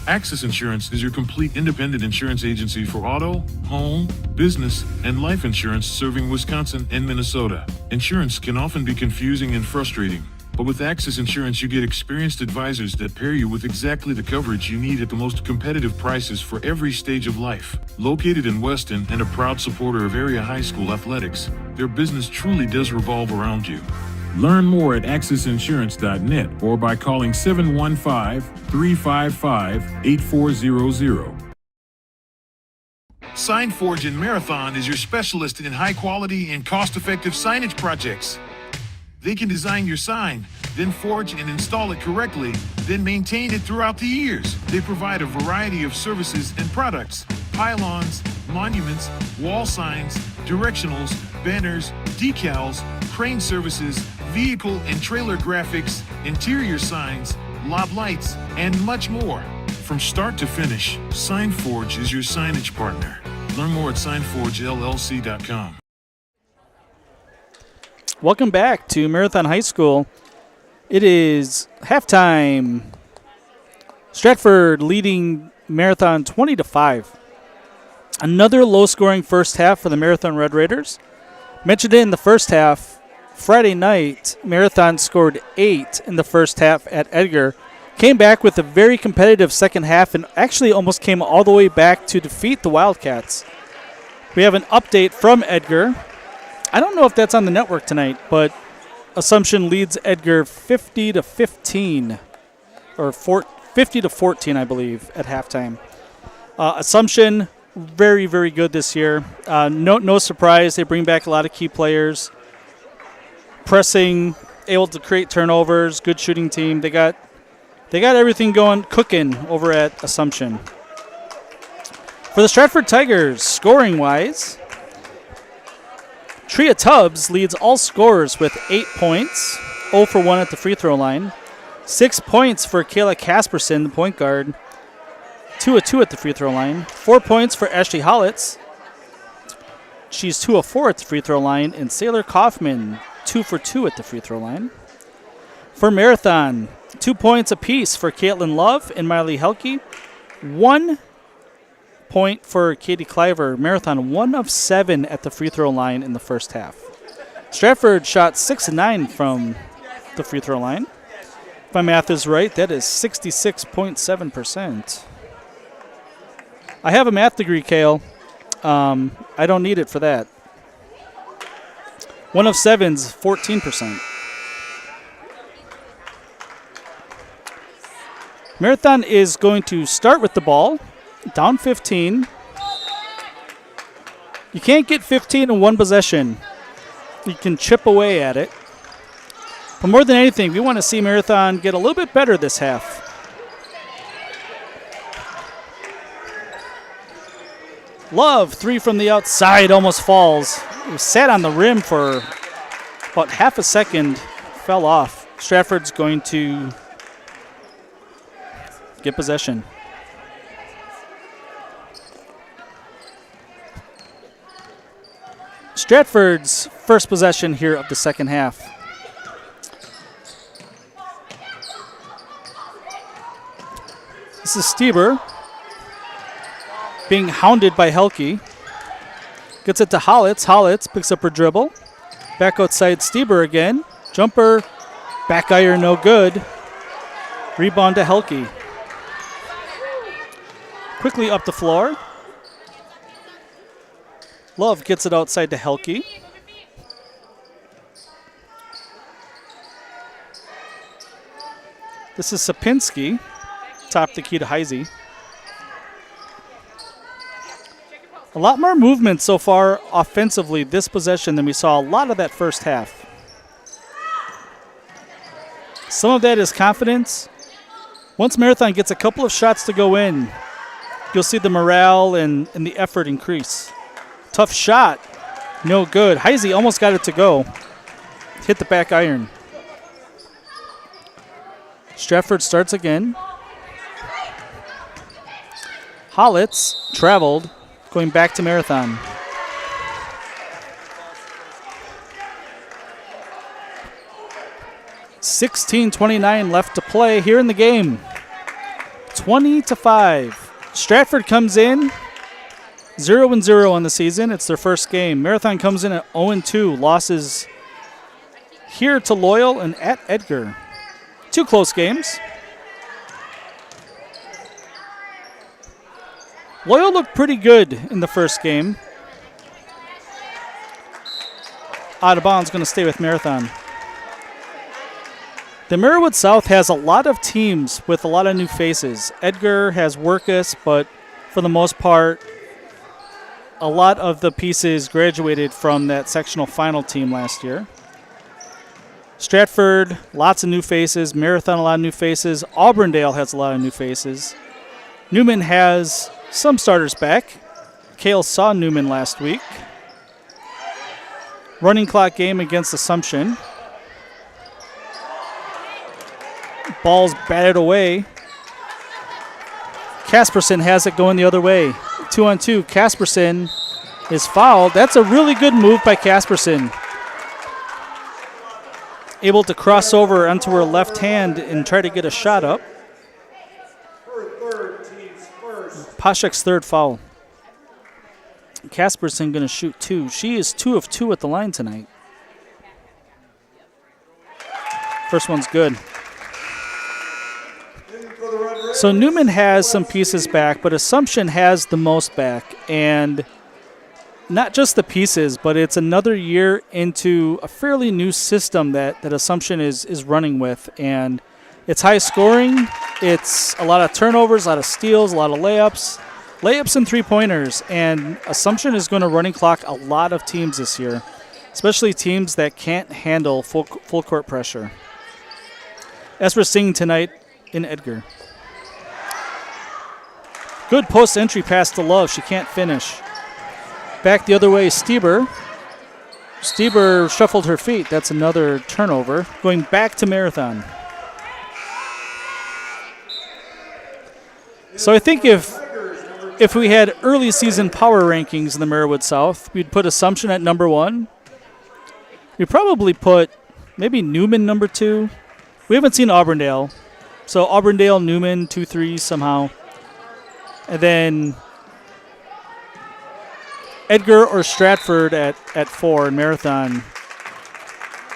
Access Insurance is your complete independent insurance agency for auto, home, business, and life insurance serving Wisconsin and Minnesota. Insurance can often be confusing and frustrating, but with Access Insurance you get experienced advisors that pair you with exactly the coverage you need at the most competitive prices for every stage of life. Located in Weston and a proud supporter of area high school athletics, their business truly does revolve around you. Learn more at accessinsurance.net or by calling 715-355-8400. SignForge in Marathon is your specialist in high-quality and cost-effective signage projects. They can design your sign, then forge and install it correctly, then maintain it throughout the years. They provide a variety of services and products: pylons, monuments, wall signs, directionals, banners, decals, crane services, vehicle and trailer graphics, interior signs, lot lights, and much more. From start to finish, SignForge is your signage partner. Learn more at signforgellc.com. Welcome back to Marathon High School. It is halftime. Stratford leading Marathon 20-5. Another low-scoring first half for the Marathon Red Raiders. Mentioned it in the first half. Friday night, Marathon scored 8 in the first half at Edgar. Came back with a very competitive second half and actually almost came all the way back to defeat the Wildcats. We have an update from Edgar. I don't know if that's on the network tonight, but Assumption leads Edgar 50-15, or 50-14, I believe, at halftime. Assumption, very, very good this year. No surprise, they bring back a lot of key players. Pressing, able to create turnovers, good shooting team. They got everything cooking over at Assumption. For the Stratford Tigers, scoring-wise, Tria Tubbs leads all scorers with 8 points, 0 for 1 at the free throw line. 6 points for Kayla Casperson, the point guard, 2 of 2 at the free throw line. 4 points for Ashley Hollitz. She's 2 of 4 at the free throw line. And Sailor Kaufman, 2 for 2 at the free throw line. For Marathon, 2 points apiece for Caitlin Love and Miley Helke. 1 point for Katie Cliver. Marathon 1 of 7 at the free throw line in the first half. Stratford shot 6 of 9 from the free throw line. If my math is right, that is 66.7%. I have a math degree, Kale. I don't need it for that. 1 of 7's 14%. Marathon is going to start with the ball. Down 15. You can't get 15 in one possession. You can chip away at it. But more than anything, we want to see Marathon get a little bit better this half. Love, 3 from the outside, almost falls. It sat on the rim for about half a second, fell off. Stratford's going to get possession. Stratford's first possession here of the second half. This is Stieber being hounded by Helke. Gets it to Hollitz. Hollitz picks up her dribble. Back outside Stieber again. Jumper, back iron, no good. Rebound to Helke. Quickly up the floor. Love gets it outside to Helke. This is Sapinski. Top the key to Heisey. A lot more movement so far offensively this possession than we saw a lot of that first half. Some of that is confidence. Once Marathon gets a couple of shots to go in, you'll see the morale and the effort increase. Tough shot. No good. Heisey almost got it to go. Hit the back iron. Stratford starts again. Hollitz traveled, going back to Marathon. $16:29 left to play here in the game. 20-5. Stratford comes in 0-0 on the season. It's their first game. Marathon comes in at 0-2. Losses here to Loyal and at Edgar. 2 close games. Loyal looked pretty good in the first game. Out of bounds, going to stay with Marathon. The Marywood South has a lot of teams with a lot of new faces. Edgar has Workus, but for the most part, a lot of the pieces graduated from that sectional final team last year. Stratford, lots of new faces. Marathon, a lot of new faces. Auburndale has a lot of new faces. Newman has some starters back. Kale saw Newman last week. Running clock game against Assumption. Ball's batted away. Casperson has it going the other way. 2-on-2. Casperson is fouled. That's a really good move by Casperson. Able to cross over onto her left hand and try to get a shot up. Pashek's third foul. Casperson going to shoot 2. She is 2 of 2 at the line tonight. First one's good. So Newman has some pieces back, but Assumption has the most back. And not just the pieces, but it's another year into a fairly new system that Assumption is running with. And it's high scoring. It's a lot of turnovers, a lot of steals, a lot of layups. Layups and three-pointers. And Assumption is going to running clock a lot of teams this year, especially teams that can't handle full court pressure. As we're seeing tonight in Edgar. Good post entry pass to Love. She can't finish. Back the other way, Stieber. Stieber shuffled her feet. That's another turnover. Going back to Marathon. So I think if we had early season power rankings in the Marywood South, we'd put Assumption at number 1. We'd probably put maybe Newman number 2. We haven't seen Auburndale. So Auburndale, Newman, 2-3 somehow. And then Edgar or Stratford at 4 and Marathon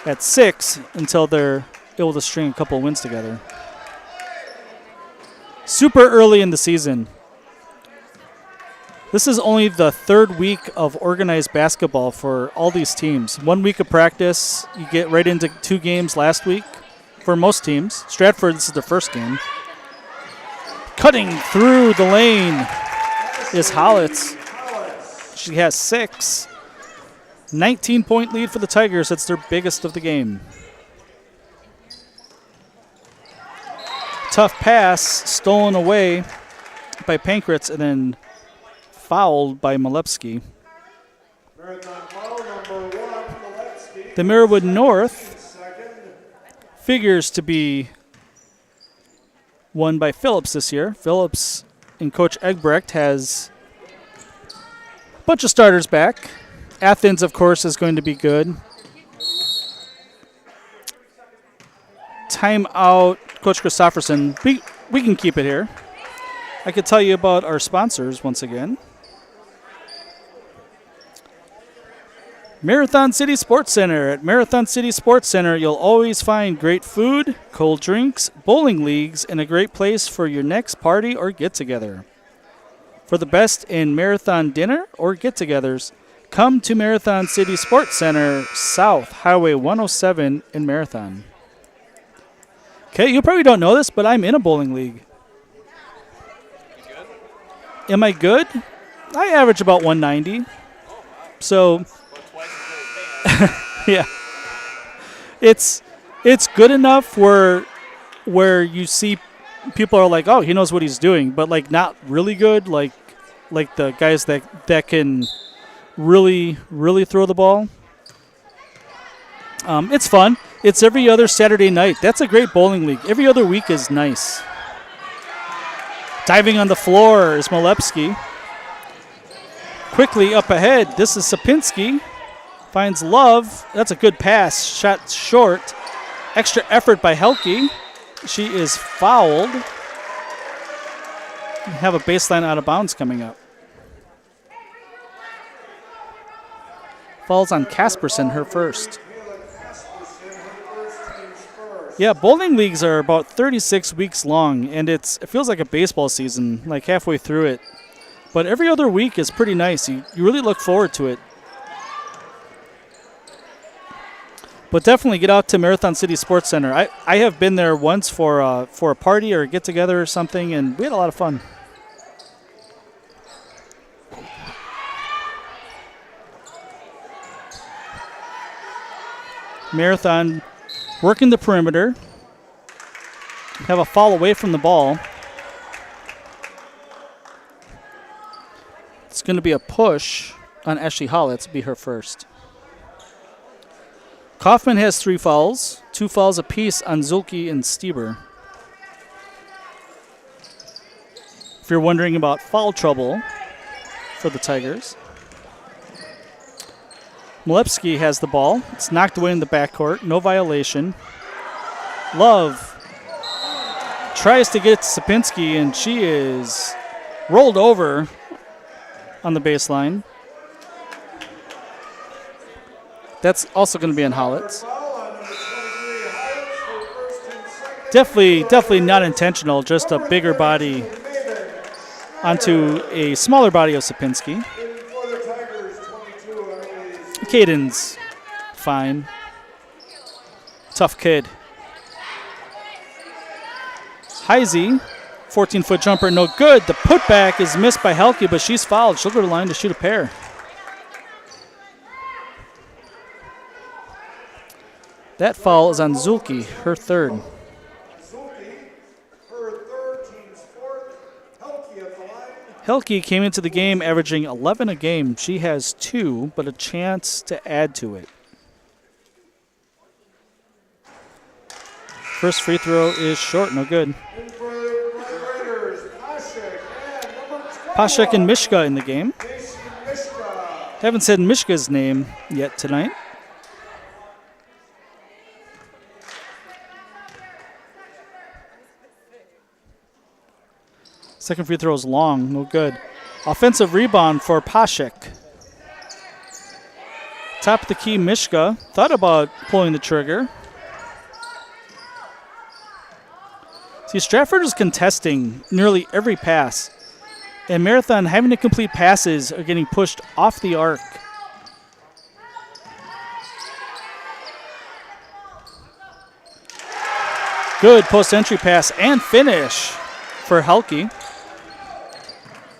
at 6 until they're able to string a couple of wins together. Super early in the season. This is only the 3rd week of organized basketball for all these teams. 1 week of practice. You get right into 2 games last week for most teams. Stratford, this is their first game. Cutting through the lane is Hollitz. She has 6. 19-point lead for the Tigers. That's their biggest of the game. Tough pass, stolen away by Pankratz, and then fouled by Malepsky. The Marywood North figures to be won by Phillips this year. Phillips and Coach Egbrecht has a bunch of starters back. Athens, of course, is going to be good. Timeout, Coach Christofferson. We can keep it here. I could tell you about our sponsors once again. Marathon City Sports Center. At Marathon City Sports Center, you'll always find great food, cold drinks, bowling leagues, and a great place for your next party or get-together. For the best in marathon dinner or get-togethers, come to Marathon City Sports Center, South Highway 107 in Marathon. Okay, you probably don't know this, but I'm in a bowling league. Am I good? I average about 190. So, yeah. It's good enough where you see people are like, oh, he knows what he's doing, but like not really good, like the guys that can really, really throw the ball. It's fun. It's every other Saturday night. That's a great bowling league. Every other week is nice. Diving on the floor is Malepsky. Quickly up ahead, this is Sapinski. Finds Love. That's a good pass. Shot short. Extra effort by Helke. She is fouled. We have a baseline out of bounds coming up. Falls on Casperson, her first. Yeah, bowling leagues are about 36 weeks long, and it feels like a baseball season, like halfway through it. But every other week is pretty nice. You really look forward to it. But definitely get out to Marathon City Sports Center. I have been there once for a party or a get-together or something, and we had a lot of fun. Marathon working the perimeter. Have a foul away from the ball. It's going to be a push on Ashley Hollett to be her first. Kaufman has 3 fouls, 2 fouls apiece on Zulke and Stieber. If you're wondering about foul trouble for the Tigers. Malepsky has the ball. It's knocked away in the backcourt. No violation. Love tries to get to Sapinski, and she is rolled over on the baseline. That's also going to be on Hollitz. Definitely not intentional, just a bigger body onto a smaller body of Sapinski. Caden's fine. Tough kid. Heisey, 14-foot jumper, no good. The putback is missed by Helke, but she's fouled. She'll go to the line to shoot a pair. That foul is on Zulke, her third. Helke came into the game averaging 11 a game. She has 2, but a chance to add to it. First free throw is short, no good. Pashek and Mishka in the game. Haven't said Mishka's name yet tonight. Second free throw is long, no good. Offensive rebound for Pashek. Top of the key, Mishka thought about pulling the trigger. See, Stratford is contesting nearly every pass, and Marathon having to complete passes are getting pushed off the arc. Good post-entry pass and finish for Helke.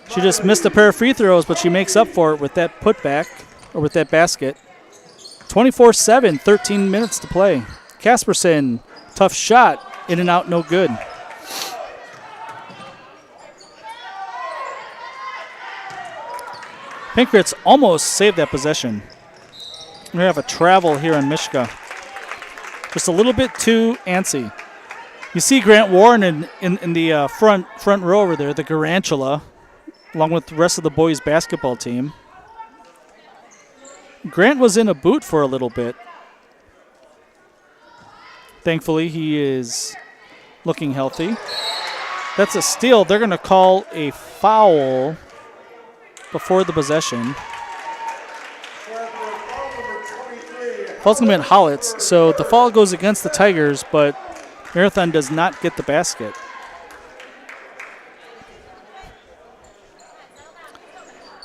She just missed a pair of free throws, but she makes up for it with that putback, or with that basket. 24-7, 13 minutes to play. Casperson, tough shot, in and out, no good. Pinkritz almost saved that possession. We have a travel here on Mishka. Just a little bit too antsy. You see Grant Warren in the front row over there, the Garantula, along with the rest of the boys' basketball team. Grant was in a boot for a little bit. Thankfully, he is looking healthy. That's a steal. They're going to call a foul before the possession. Foul's going to be on Hollitz, so the foul goes against the Tigers, but Marathon does not get the basket.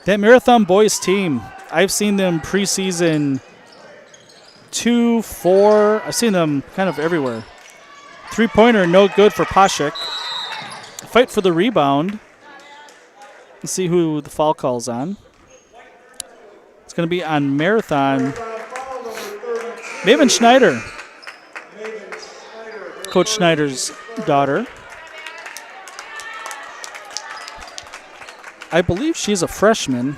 That Marathon boys team, I've seen them preseason 2, 4. I've seen them kind of everywhere. Three-pointer, no good for Pashik. Fight for the rebound. Let's see who the foul call's on. It's going to be on Marathon. Maven Schneider. Coach Schneider's daughter. I believe she's a freshman.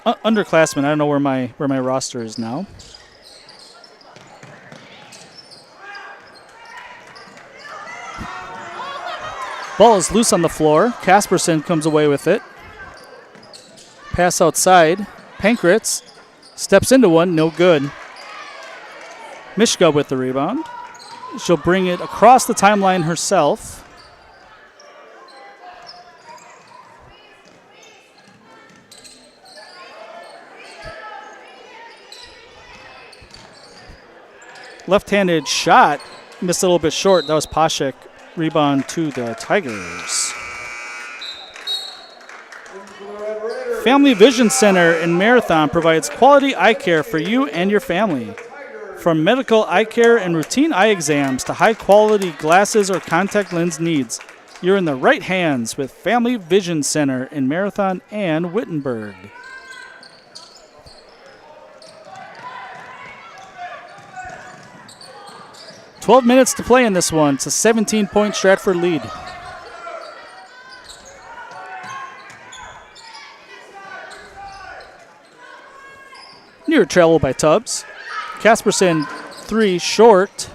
Underclassman. I don't know where my roster is now. Ball is loose on the floor. Kasperson comes away with it. Pass outside. Pankritz steps into one. No good. Mishka with the rebound. She'll bring it across the timeline herself. Left-handed shot. Missed a little bit short. That was Pashik. Rebound to the Tigers. Family Vision Center in Marathon provides quality eye care for you and your family. From medical eye care and routine eye exams to high-quality glasses or contact lens needs, you're in the right hands with Family Vision Center in Marathon and Wittenberg. "12 minutes to play in this one. It's a 17-point Stratford lead. Near travel by Tubbs. Kasperson, 3 short.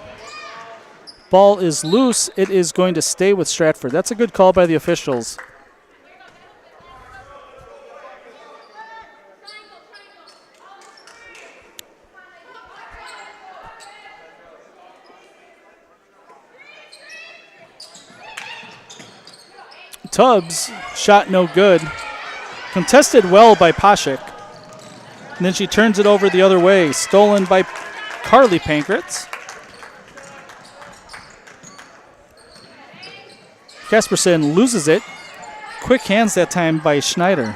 Ball is loose. It is going to stay with Stratford. That's a good call by the officials. Tubbs, shot no good. Contested well by Pashik. And then she turns it over the other way. Stolen by Carly Pankritz. Kasperson loses it. Quick hands that time by Schneider.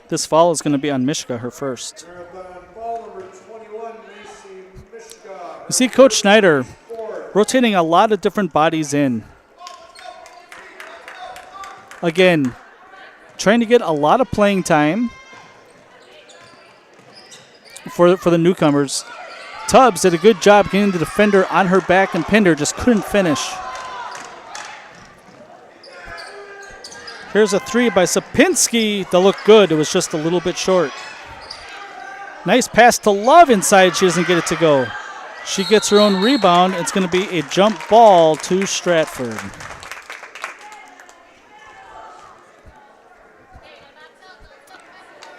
This foul is going to be on Mishka, her first. You see Coach Schneider rotating a lot of different bodies in. Again, trying to get a lot of playing time for the newcomers. Tubbs did a good job getting the defender on her back and pinned her, just couldn't finish. Here's a 3 by Sapinski that looked good. It was just a little bit short. Nice pass to Love inside. She doesn't get it to go. She gets her own rebound. It's going to be a jump ball to Stratford.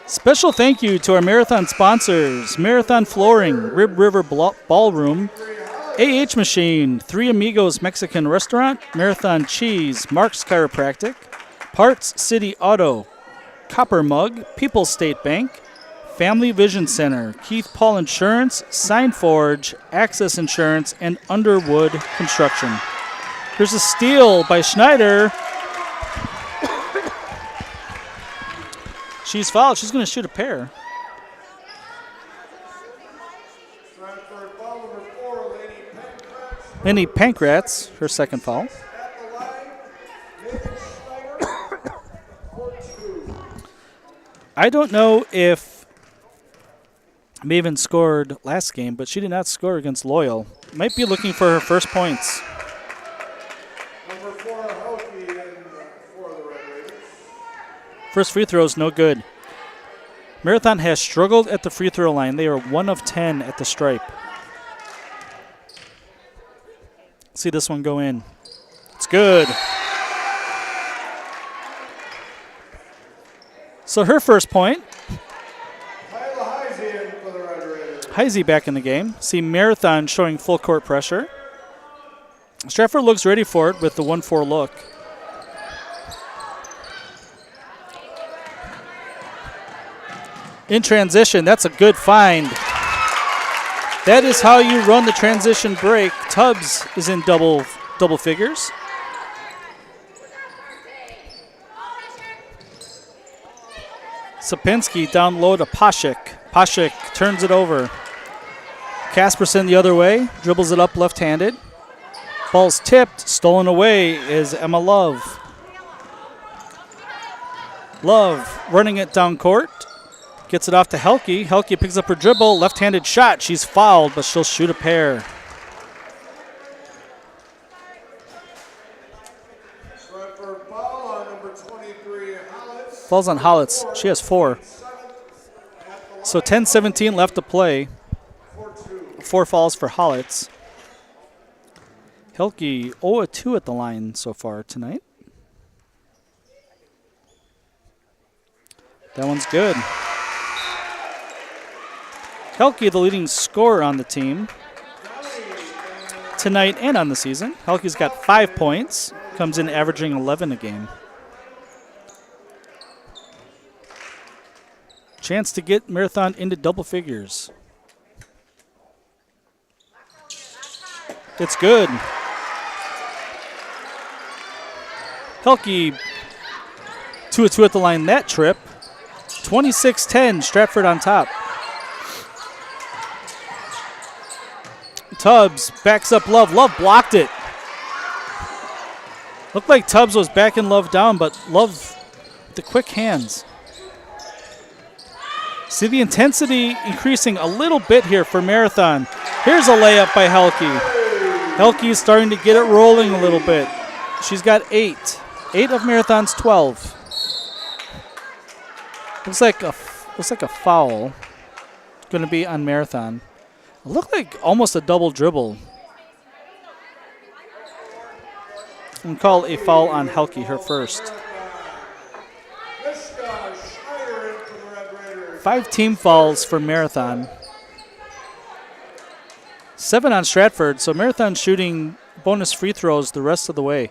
Special thank you to our Marathon sponsors, Marathon Flooring, Rib River Ballroom, AH Machine, Three Amigos Mexican Restaurant, Marathon Cheese, Mark's Chiropractic, Parts City Auto, Copper Mug, People's State Bank, Family Vision Center, Keith Paul Insurance, Signforge, Access Insurance, and Underwood Construction. Here's a steal by Schneider. She's fouled. She's going to shoot a pair. Lenny Pankratz, her second foul. I don't know if Maven scored last game, but she did not score against Loyal. Might be looking for her first points. First free throw is no good. Marathon has struggled at the free throw line. They are 1 of 10 at the stripe. See this one go in. It's good. So her first point. Heisey back in the game. See Marathon showing full court pressure. Stratford looks ready for it with the 1-4 look. In transition, that's a good find. That is how you run the transition break. Tubbs is in double figures. Sapinski down low to Pashik. Pashik turns it over. Kasperson the other way, dribbles it up left-handed. Ball's tipped, stolen away is Emma Love. Love running it down court. Gets it off to Helke. Helke picks up her dribble, left-handed shot. She's fouled, but she'll shoot a pair. Falls on Hollitz. She has 4. So 10-17 left to play. 4 falls for Hollitz. Helke 0-2 at the line so far tonight. That one's good. Helke, the leading scorer on the team tonight and on the season. Helke's got 5 points, comes in averaging 11 a game. Chance to get Marathon into double figures. It's good. Helke 2-2 at the line that trip. 26-10, Stratford on top. Tubbs backs up Love. Love blocked it. Looked like Tubbs was backing Love down, but Love with the quick hands. See the intensity increasing a little bit here for Marathon. Here's a layup by Helke. Helke is starting to get it rolling a little bit. She's got 8. 8 of Marathon's 12. Looks like a foul. It's going to be on Marathon. It looked like almost a double dribble. And call a foul on Helke, her first. 5 team fouls for Marathon. 7 on Stratford, so Marathon shooting bonus free throws the rest of the way.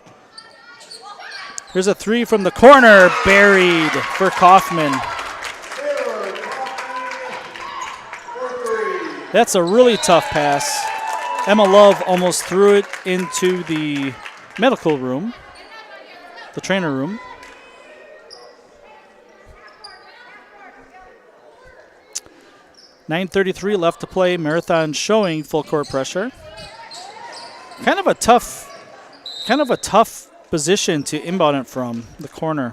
Here's a 3 from the corner, buried for Kaufman. That's a really tough pass. Emma Love almost threw it into the medical room, the trainer room. .9:33 left to play. Marathon showing full court pressure. Kind of a tough position to inbound it from the corner.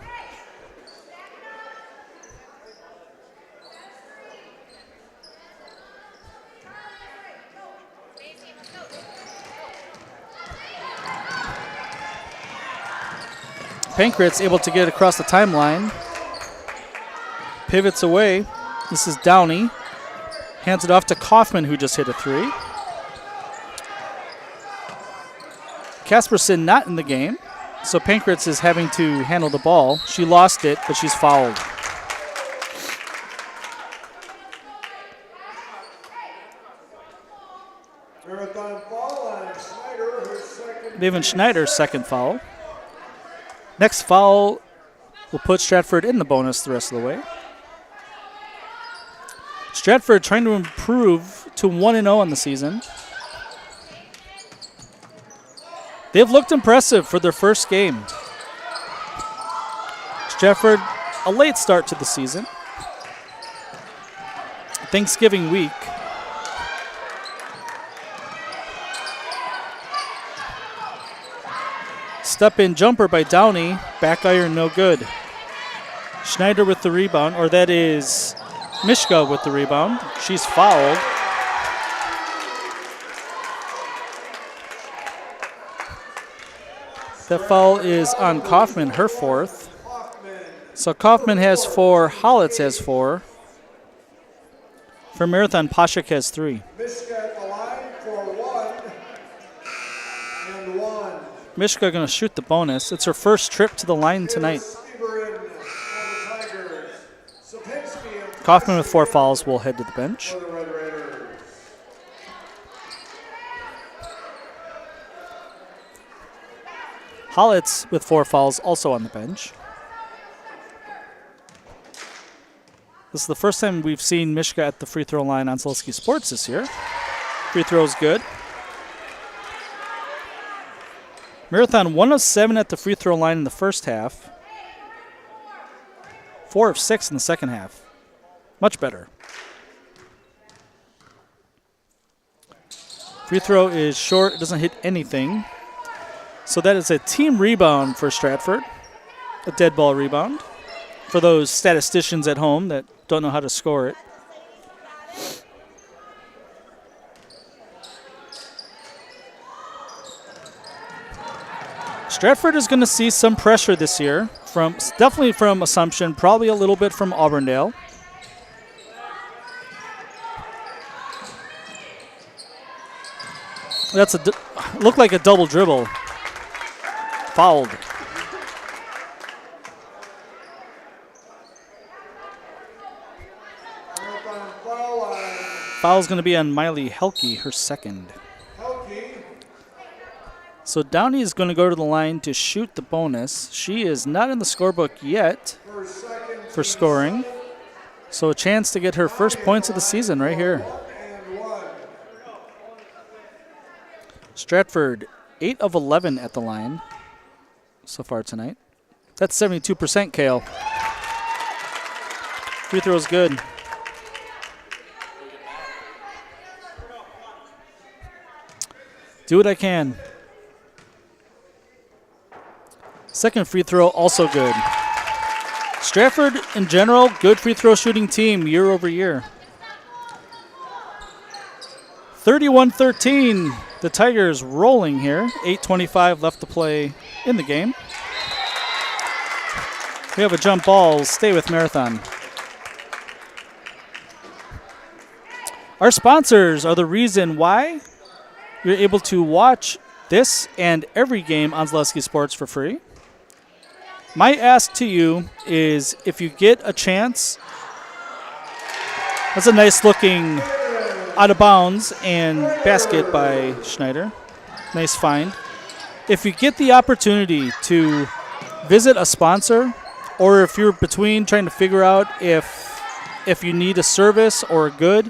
Pankratz able to get across the timeline. Pivots away. This is Downey. Hands it off to Kaufman, who just hit a 3. Kasperson not in the game, so Pankratz is having to handle the ball. She lost it, but she's fouled. Maven Schneider's second foul. Next foul will put Stratford in the bonus the rest of the way. Stratford trying to improve to 1-0 on the season. They've looked impressive for their first game. Stratford, a late start to the season. Thanksgiving week. Step-in jumper by Downey. Back iron, no good. Schneider with the rebound, or that is Mishka with the rebound. She's fouled. That foul is on Kaufman, her fourth. So Kaufman has 4, Hollitz has 4. For Marathon, Pashik has 3. Mishka going to shoot the bonus. It's her first trip to the line tonight. Kaufman with 4 fouls will head to the bench. Hollitz with 4 fouls also on the bench. This is the first time we've seen Mishka at the free throw line on Zaleski Sports this year. Free throw is good. Marathon 1 of 7 at the free throw line in the first half. 4 of 6 in the second half. Much better. Free throw is short. It doesn't hit anything. So that is a team rebound for Stratford. A dead ball rebound. For those statisticians at home that don't know how to score it. Stratford is going to see some pressure this year, definitely from Assumption, probably a little bit from Auburndale. That's looked like a double dribble. Fouled. Foul's going to be on Miley Helke, her second. So Downey is going to go to the line to shoot the bonus. She is not in the scorebook yet for scoring. So a chance to get her first points of the season right here. Stratford, 8 of 11 at the line so far tonight. That's 72%, Kale. Free throw is good. Do what I can. Second free throw, also good. Stratford, in general, good free throw shooting team year over year. 31-13. The Tigers rolling here. 8:25 left to play in the game. We have a jump ball. Stay with Marathon. Our sponsors are the reason why you're able to watch this and every game on Zaleski Sports for free. My ask to you is if you get a chance, that's a nice looking out of bounds and basket by Schneider. Nice find. If you get the opportunity to visit a sponsor, or if you're between trying to figure out if you need a service or a good,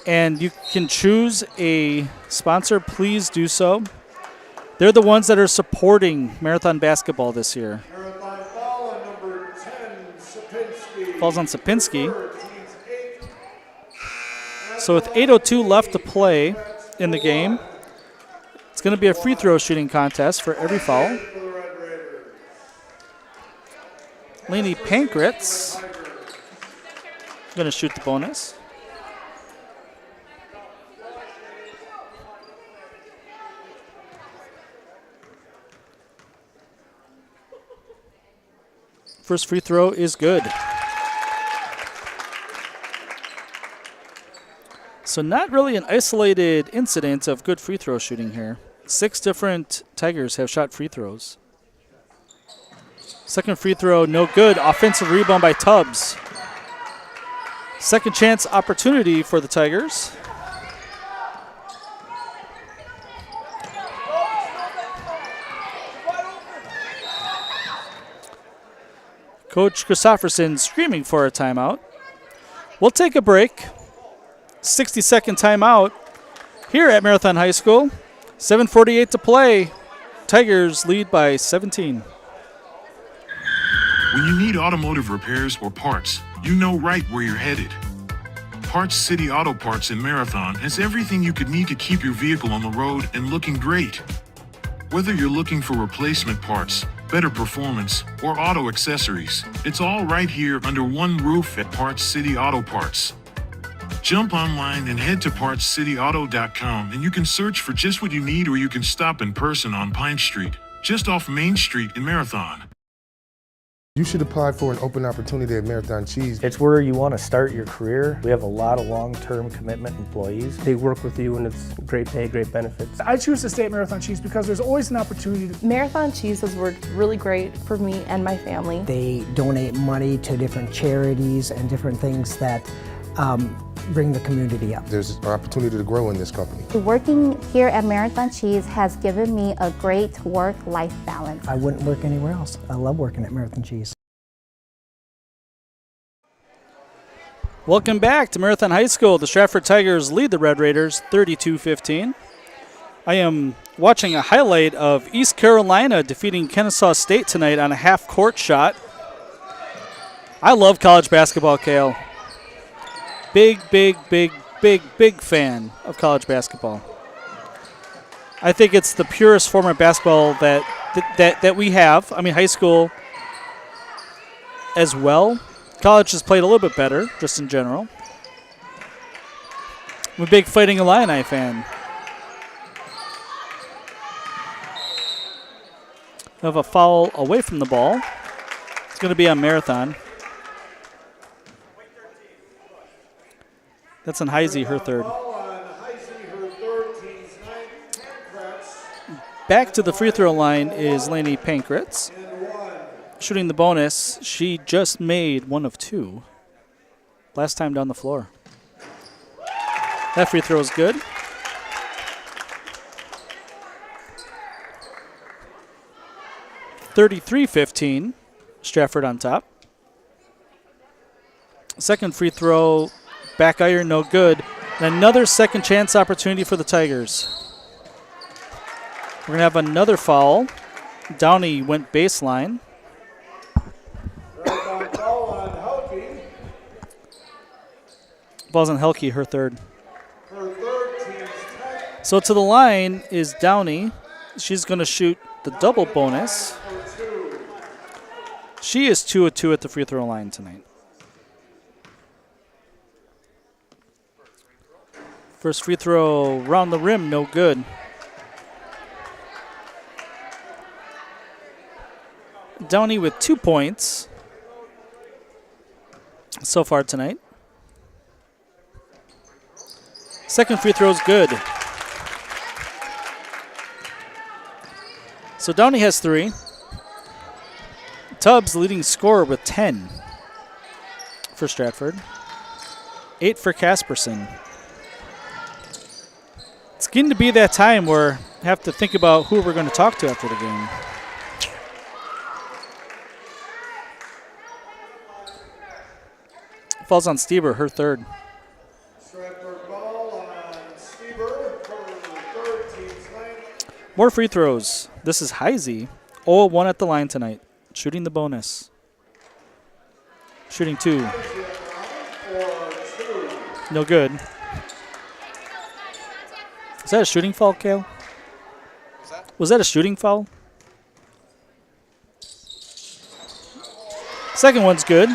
and you can choose a sponsor, please do so. They're the ones that are supporting Marathon basketball this year. Falls on Sapinski. So with 8:02 left to play in the game, it's going to be a free throw shooting contest for every foul. Lainey Pankratz going to shoot the bonus. First free throw is good. So not really an isolated incident of good free throw shooting here. 6 different Tigers have shot free throws. Second free throw, no good. Offensive rebound by Tubbs. Second chance opportunity for the Tigers. Coach Christofferson screaming for a timeout. We'll take a break. 60-second timeout here at Marathon High School. 7:48 to play. Tigers lead by 17. When you need automotive repairs or parts, you know right where you're headed. Parts City Auto Parts in Marathon has everything you could need to keep your vehicle on the road and looking great. Whether you're looking for replacement parts, better performance, or auto accessories. It's all right here under one roof at Parts City Auto Parts. Jump online and head to PartsCityAuto.com and you can search for just what you need, or you can stop in person on Pine Street, just off Main Street in Marathon. You should apply for an open opportunity at Marathon Cheese. It's where you want to start your career. We have a lot of long-term commitment employees. They work with you and it's great pay, great benefits. I choose to stay at Marathon Cheese because there's always an opportunity to Marathon Cheese has worked really great for me and my family. They donate money to different charities and different things that bring the community up. There's an opportunity to grow in this company. Working here at Marathon Cheese has given me a great work-life balance. I wouldn't work anywhere else. I love working at Marathon Cheese. Welcome back to Marathon High School. The Stratford Tigers lead the Red Raiders 32-15. I am watching a highlight of East Carolina defeating Kennesaw State tonight on a half-court shot. I love college basketball, Kale. Big fan of college basketball. I think it's the purest form of basketball that we have. I mean, high school as well. College has played a little bit better, just in general. I'm a big Fighting Illini fan. We have a foul away from the ball. It's going to be on Marathon. That's on Heisey, her third. Back to the free throw line is Lainey Pankratz. Shooting the bonus, she just made one of two. Last time down the floor. That free throw is good. (33-15), Stratford on top. Second free throw, back iron, no good. And another second chance opportunity for the Tigers. We're going to have another foul. Downey went baseline. Ball's on Helke, her third. So to the line is Downey. She's going to shoot the double bonus. She is 2 of 2 at the free throw line tonight. First free throw round the rim, no good. Downey with 2 points so far tonight. Second free throw is good. So Downey has 3. Tubbs leading scorer with 10 for Stratford. 8 for Casperson. It's getting to be that time where we have to think about who we're going to talk to after the game. Falls on Stieber, her third. More free throws. This is Heisey. 0-1 at the line tonight. Shooting the bonus. Shooting 2. No good. Is that a shooting foul, Kale? Was that a shooting foul? Second one's good.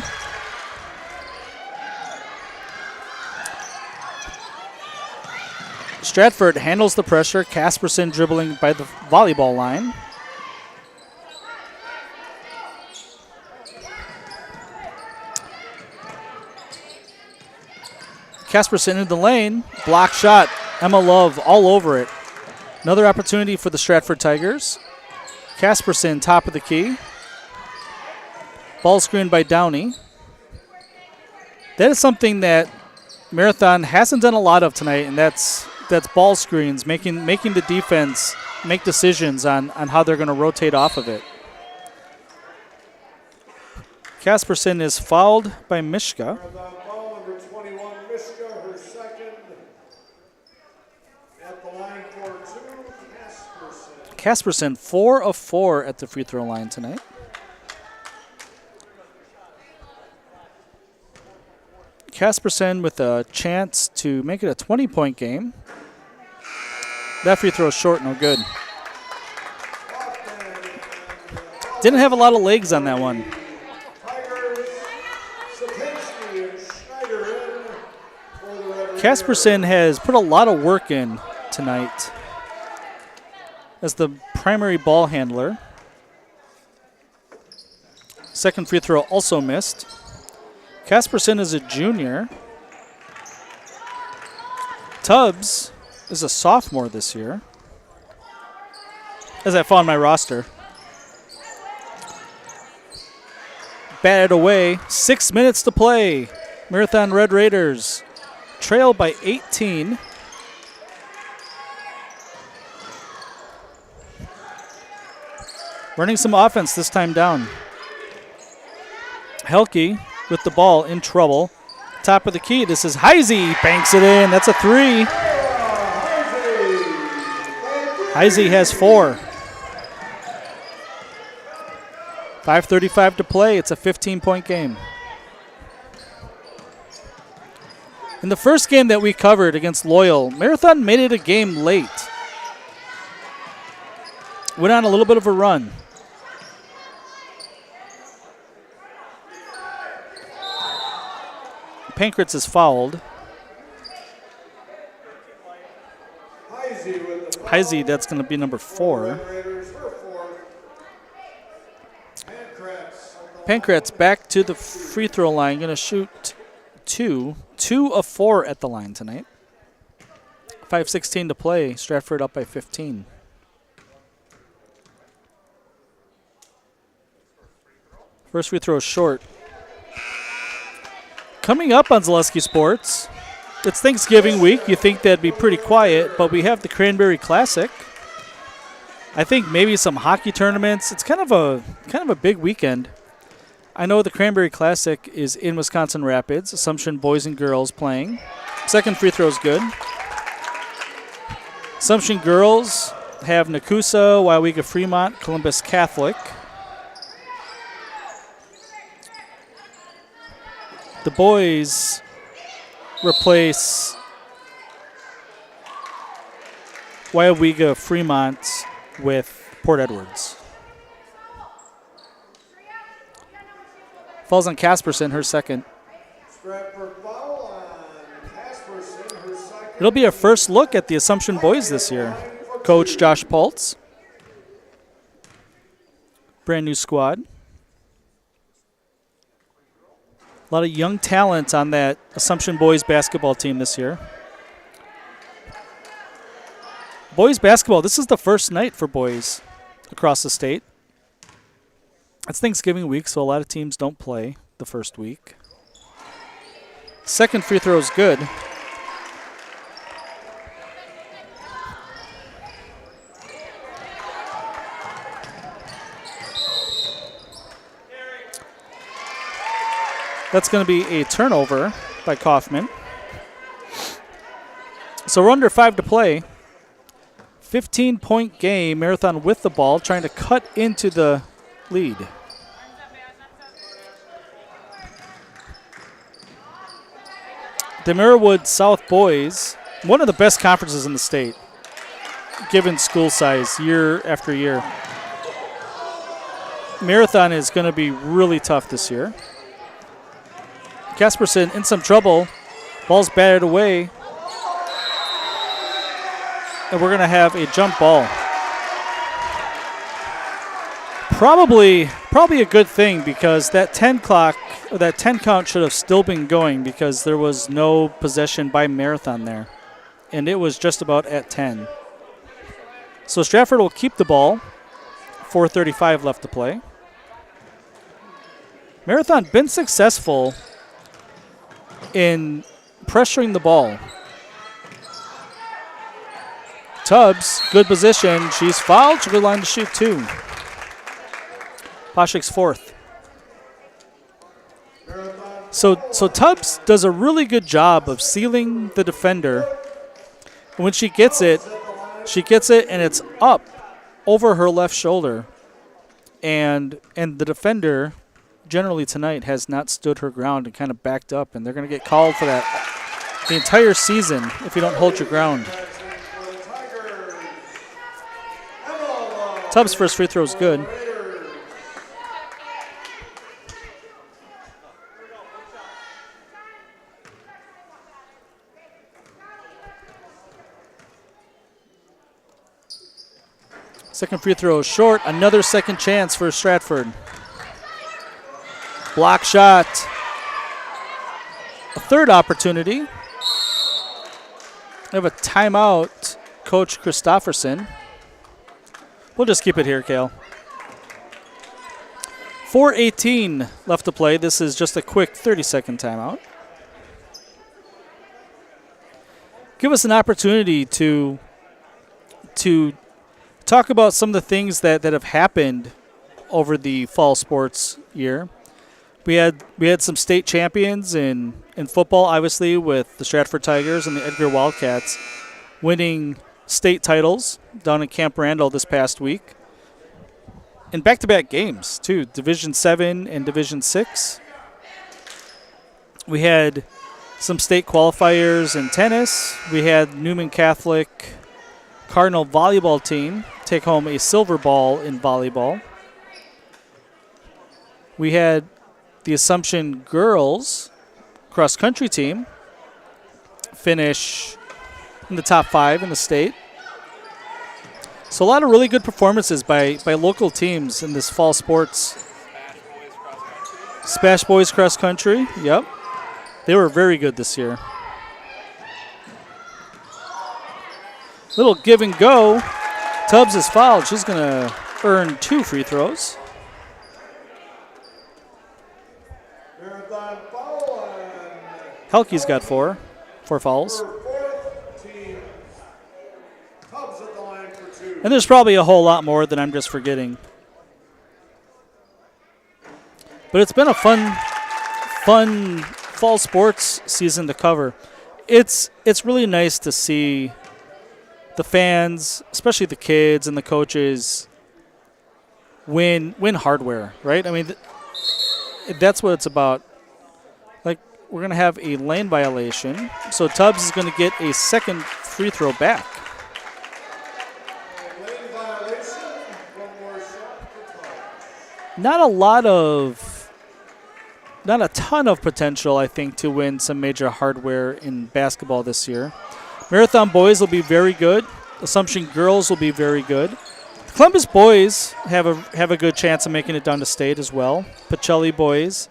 Stratford handles the pressure. Casperson dribbling by the volleyball line. Casperson into the lane. Block shot. Emma Love all over it. Another opportunity for the Stratford Tigers. Casperson top of the key. Ball screened by Downey. That is something that Marathon hasn't done a lot of tonight, and that's ball screens, making the defense make decisions on how they're going to rotate off of it. Casperson is fouled by Mishka. Casperson 4 of 4 at the free throw line tonight. Casperson with a chance to make it a 20-point game. That free throw is short, no good. Didn't have a lot of legs on that one. Casperson has put a lot of work in tonight as the primary ball handler. Second free throw also missed. Casperson is a junior. Tubbs is a sophomore this year, as I found my roster. Batted away, 6 minutes to play. Marathon Red Raiders trail by 18. Running some offense this time down. Helke with the ball in trouble. Top of the key, this is Heisey, banks it in, that's a 3. Heisey has 4. 5:35 to play, it's a 15-point game. In the first game that we covered against Loyal, Marathon made it a game late. Went on a little bit of a run. Pankratz is fouled. Heisey, that's going to be number 4. Pankratz back to the free throw line, going to shoot 2 of 4 at the line tonight. 5:16 to play, Stratford up by 15. First free throw is short. Coming up on Zaleski Sports, it's Thanksgiving week. You think that'd be pretty quiet, but we have the Cranberry Classic. I think maybe some hockey tournaments. It's kind of a big weekend. I know the Cranberry Classic is in Wisconsin Rapids. Assumption boys and girls playing. Second free throw is good. Assumption girls have Nakusa, Waiwega Fremont, Columbus Catholic. The boys replace Waiwega Fremont with Port Edwards. Falls on Casperson, her second. It'll be a first look at the Assumption boys this year. Coach Josh Paltz. Brand new squad. A lot of young talent on that Assumption boys basketball team this year. Boys basketball, this is the first night for boys across the state. It's Thanksgiving week, so a lot of teams don't play the first week. Second free throw is good. That's going to be a turnover by Kaufman. So we're under 5 to play. 15-point game. Marathon with the ball, trying to cut into the lead. Demarewood South boys, one of the best conferences in the state, given school size year after year. Marathon is going to be really tough this year. Casperson in some trouble. Ball's batted away. And we're going to have a jump ball. Probably a good thing, because that 10 count should have still been going, because there was no possession by Marathon there. And it was just about at 10. So Stratford will keep the ball. 4:35 left to play. Marathon been successful in pressuring the ball. Tubbs, good position. She's fouled. She'll go line to shoot 2. Poshik's fourth. So Tubbs does a really good job of sealing the defender. And when she gets it and it's up over her left shoulder. And the defender generally tonight has not stood her ground and kind of backed up, and they're going to get called for that the entire season if you don't hold your ground. Tubbs' first free throw is good. Second free throw is short. Another second chance for Stratford. Block shot. A third opportunity. We have a timeout, Coach Christofferson. We'll just keep it here, Kale. 4:18 left to play. This is just a quick 30-second timeout. Give us an opportunity to talk about some of the things that have happened over the fall sports year. We had some state champions in football, obviously, with the Stratford Tigers and the Edgar Wildcats winning state titles down in Camp Randall this past week. And back-to-back games, too, Division 7 and Division 6. We had some state qualifiers in tennis. We had Newman Catholic Cardinal volleyball team take home a silver ball in volleyball. We had the Assumption girls cross-country team finish in the top 5 in the state. So a lot of really good performances by local teams in this fall sports. Spash Boys cross country, yep. They were very good this year. Little give and go. Tubbs is fouled. She's going to earn 2 free throws. Helke's got 4 fouls. And there's probably a whole lot more that I'm just forgetting. But it's been a fun fall sports season to cover. It's really nice to see the fans, especially the kids and the coaches, win hardware, right? I mean, that's what it's about. Like, we're going to have a lane violation, so Tubbs is going to get a second free throw back. Not a ton of potential, I think, to win some major hardware in basketball this year. Marathon boys will be very good. Assumption girls will be very good. The Columbus boys have a good chance of making it down to state as well. Pacelli boys.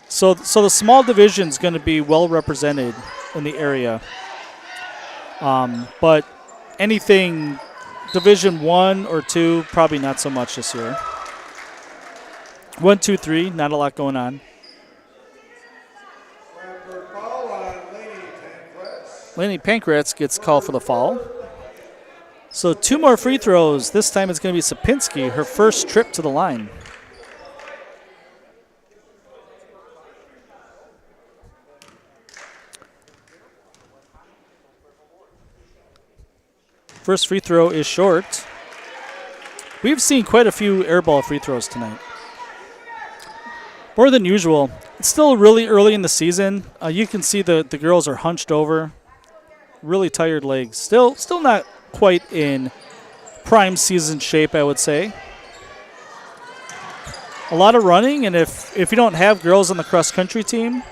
So the small division is going to be well represented in the area. But anything Division 1 or 2, probably not so much this year. 1, 2, 3, not a lot going on. Lainey Pankratz gets called for the foul. So 2 more free throws. This time it's going to be Sapinski, her first trip to the line. First free throw is short. We've seen quite a few airball free throws tonight. More than usual. It's still really early in the season. You can see the girls are hunched over. Really tired legs. Still not quite in prime season shape, I would say. A lot of running, and if you don't have girls on the cross-country team,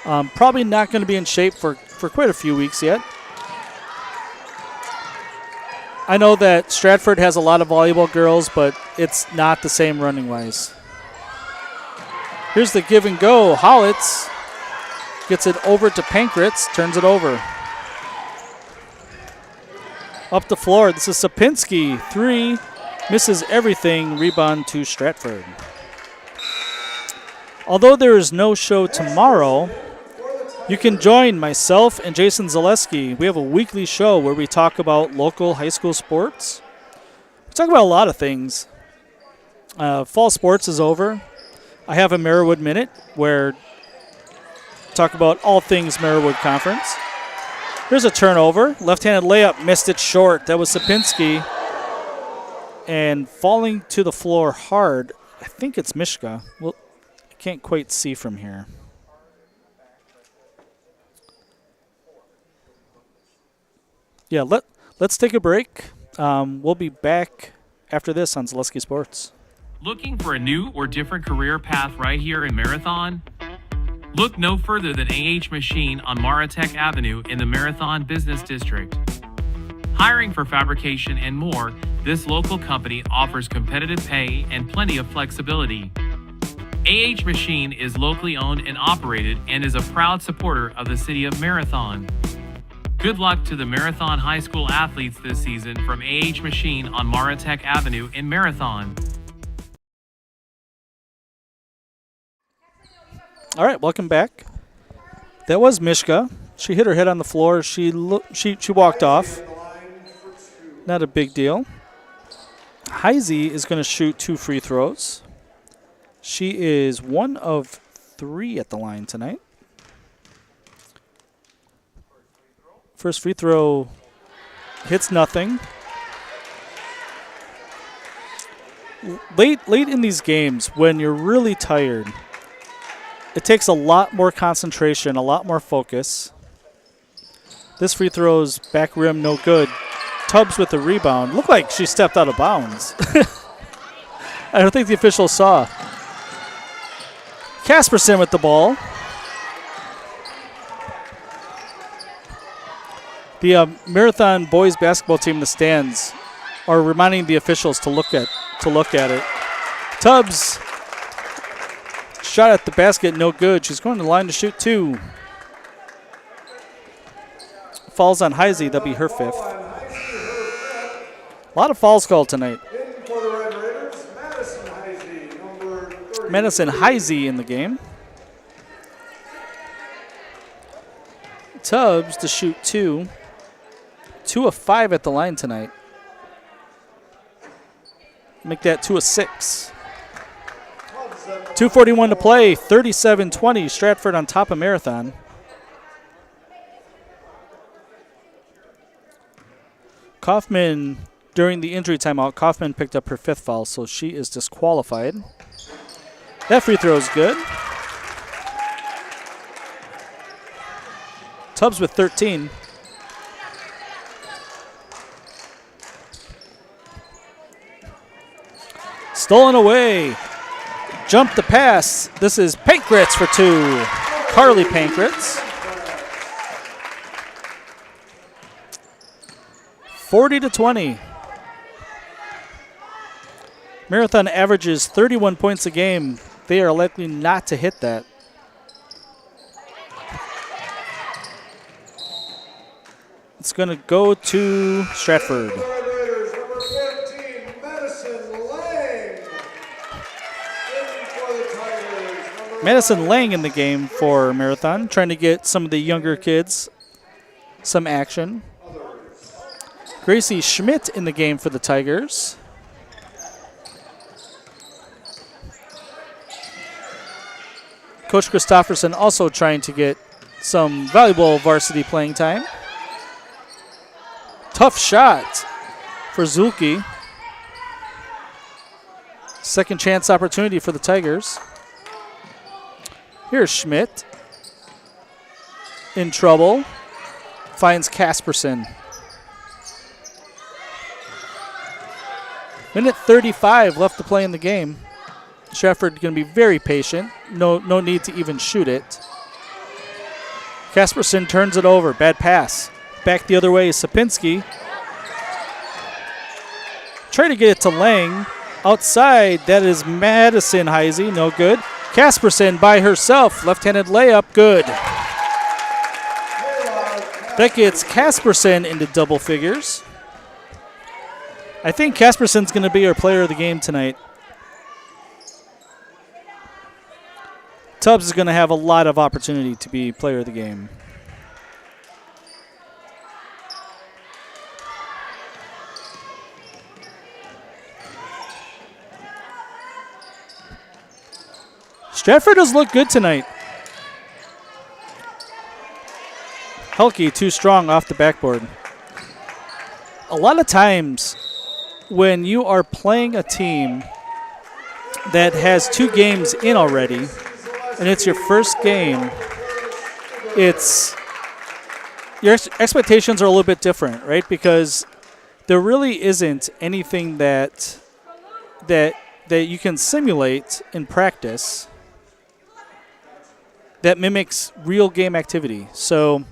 probably not going to be in shape for quite a few weeks yet. I know that Stratford has a lot of volleyball girls, but it's not the same running-wise. Here's the give and go. Hollitz gets it over to Pankratz, turns it over. Up the floor, this is Sapinski. 3, misses everything, rebound to Stratford. Although there is no show tomorrow, you can join myself and Jason Zaleski. We have a weekly show where we talk about local high school sports. We talk about a lot of things. Fall sports is over. I have a Marywood Minute where I talk about all things Marywood Conference. Here's a turnover. Left-handed layup, missed it short. That was Sapinski. And falling to the floor hard, I think it's Mishka. Well, I can't quite see from here. Yeah, let's take a break. We'll be back after this on Zaleski Sports. Looking for a new or different career path right here in Marathon? Look no further than AH Machine on Maratech Avenue in the Marathon Business District. hiring for fabrication, and more, this local company offers competitive pay and plenty of flexibility. Machine is locally owned and operated and is a proud supporter of the city of Marathon. Good luck to the Marathon High School athletes this season from Machine on Maratech Avenue in Marathon. All right, welcome back. That was Mishka. She hit her head on the floor. She walked off. Not a big deal. Heisey is going to shoot 2 free throws. She is 1 of 3 at the line tonight. First free throw hits nothing. Late in these games, when you're really tired, it takes a lot more concentration, a lot more focus. This free throw's back rim, no good. Tubbs with the rebound. Looked like she stepped out of bounds. I don't think the official saw. Casperson with the ball. The Marathon boys basketball team in the stands are reminding the officials to look at it. Tubbs shot at the basket, no good. She's going to the line to shoot 2. Falls on Heisey. That'll be her 5th. A lot of fouls called tonight. Madison Heisey in the game. Tubbs to shoot 2. 2 of 5 at the line tonight. Make that 2 of 6. 2:41 to play. 37-20. Stratford on top of Marathon. Kaufman, during the injury timeout, Kaufman picked up her 5th foul, so she is disqualified. That free throw is good. Tubbs with 13. Stolen away. Jump the pass. This is Pankratz for 2. Carly Pankratz. 40-20. Marathon averages 31 points a game. They are likely not to hit that. It's going to go to Stratford. Madison Lang in the game for Marathon, trying to get some of the younger kids some action. Gracie Schmidt in the game for the Tigers. Coach Christofferson also trying to get some valuable varsity playing time. Tough shot for Zulke. Second chance opportunity for the Tigers. Here's Schmidt. In trouble. Finds Casperson. Minute 35 left to play in the game. Stratford going to be very patient. No need to even shoot it. Casperson turns it over. Bad pass. Back the other way is Sapinski. Try to get it to Lang. Outside, that is Madison Heisey. No good. Casperson by herself. Left-handed layup. Good. That gets Casperson into double figures. I think Casperson's going to be our player of the game tonight. Tubbs is going to have a lot of opportunity to be player of the game. Stratford does look good tonight. Helke too strong off the backboard. A lot of times when you are playing a team that has 2 games in already and it's your first game, your expectations are a little bit different, right? Because there really isn't anything that you can simulate in practice that mimics real game activity. So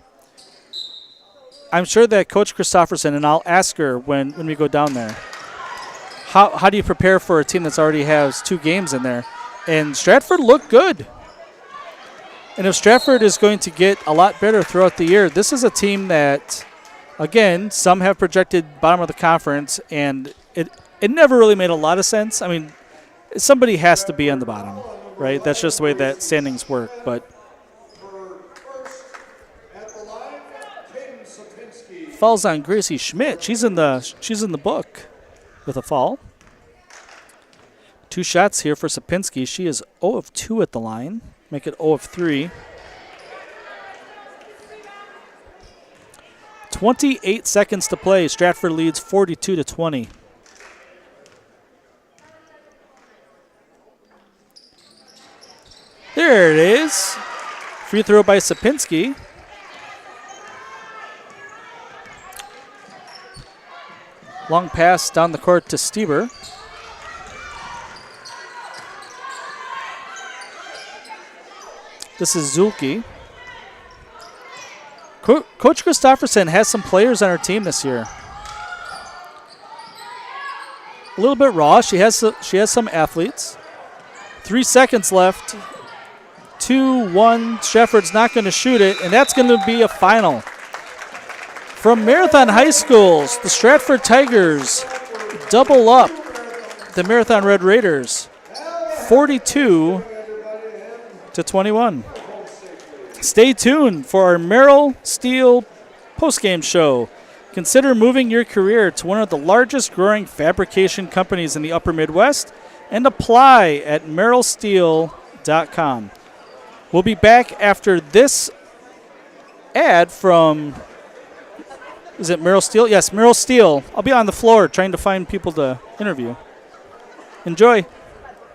I'm sure that Coach Christofferson, and I'll ask her when we go down there, how do you prepare for a team that's already has 2 games in there? And Stratford looked good. And if Stratford is going to get a lot better throughout the year, this is a team that, again, some have projected bottom of the conference, and it never really made a lot of sense. I mean, somebody has to be on the bottom, right? That's just the way that standings work. But falls on Gracie Schmidt. She's in the book with a fall. 2 shots here for Sapinski. She is 0 of 2 at the line. Make it 0 of 3. 28 seconds to play. Stratford leads 42-20. There it is. Free throw by Sapinski. Long pass down the court to Stieber. This is Zulke. Coach Christofferson has some players on her team this year. A little bit raw. She has some athletes. 3 seconds left. 2-1. Stratford's not going to shoot it, and that's going to be a final. From Marathon High Schools, the Stratford Tigers double up the Marathon Red Raiders, 42-21. Stay tuned for our Merrill Steel postgame show. Consider moving your career to one of the largest growing fabrication companies in the upper Midwest and apply at merrillsteel.com. We'll be back after this ad from, is it Merrill Steel? Yes, Merrill Steel. I'll be on the floor trying to find people to interview. Enjoy.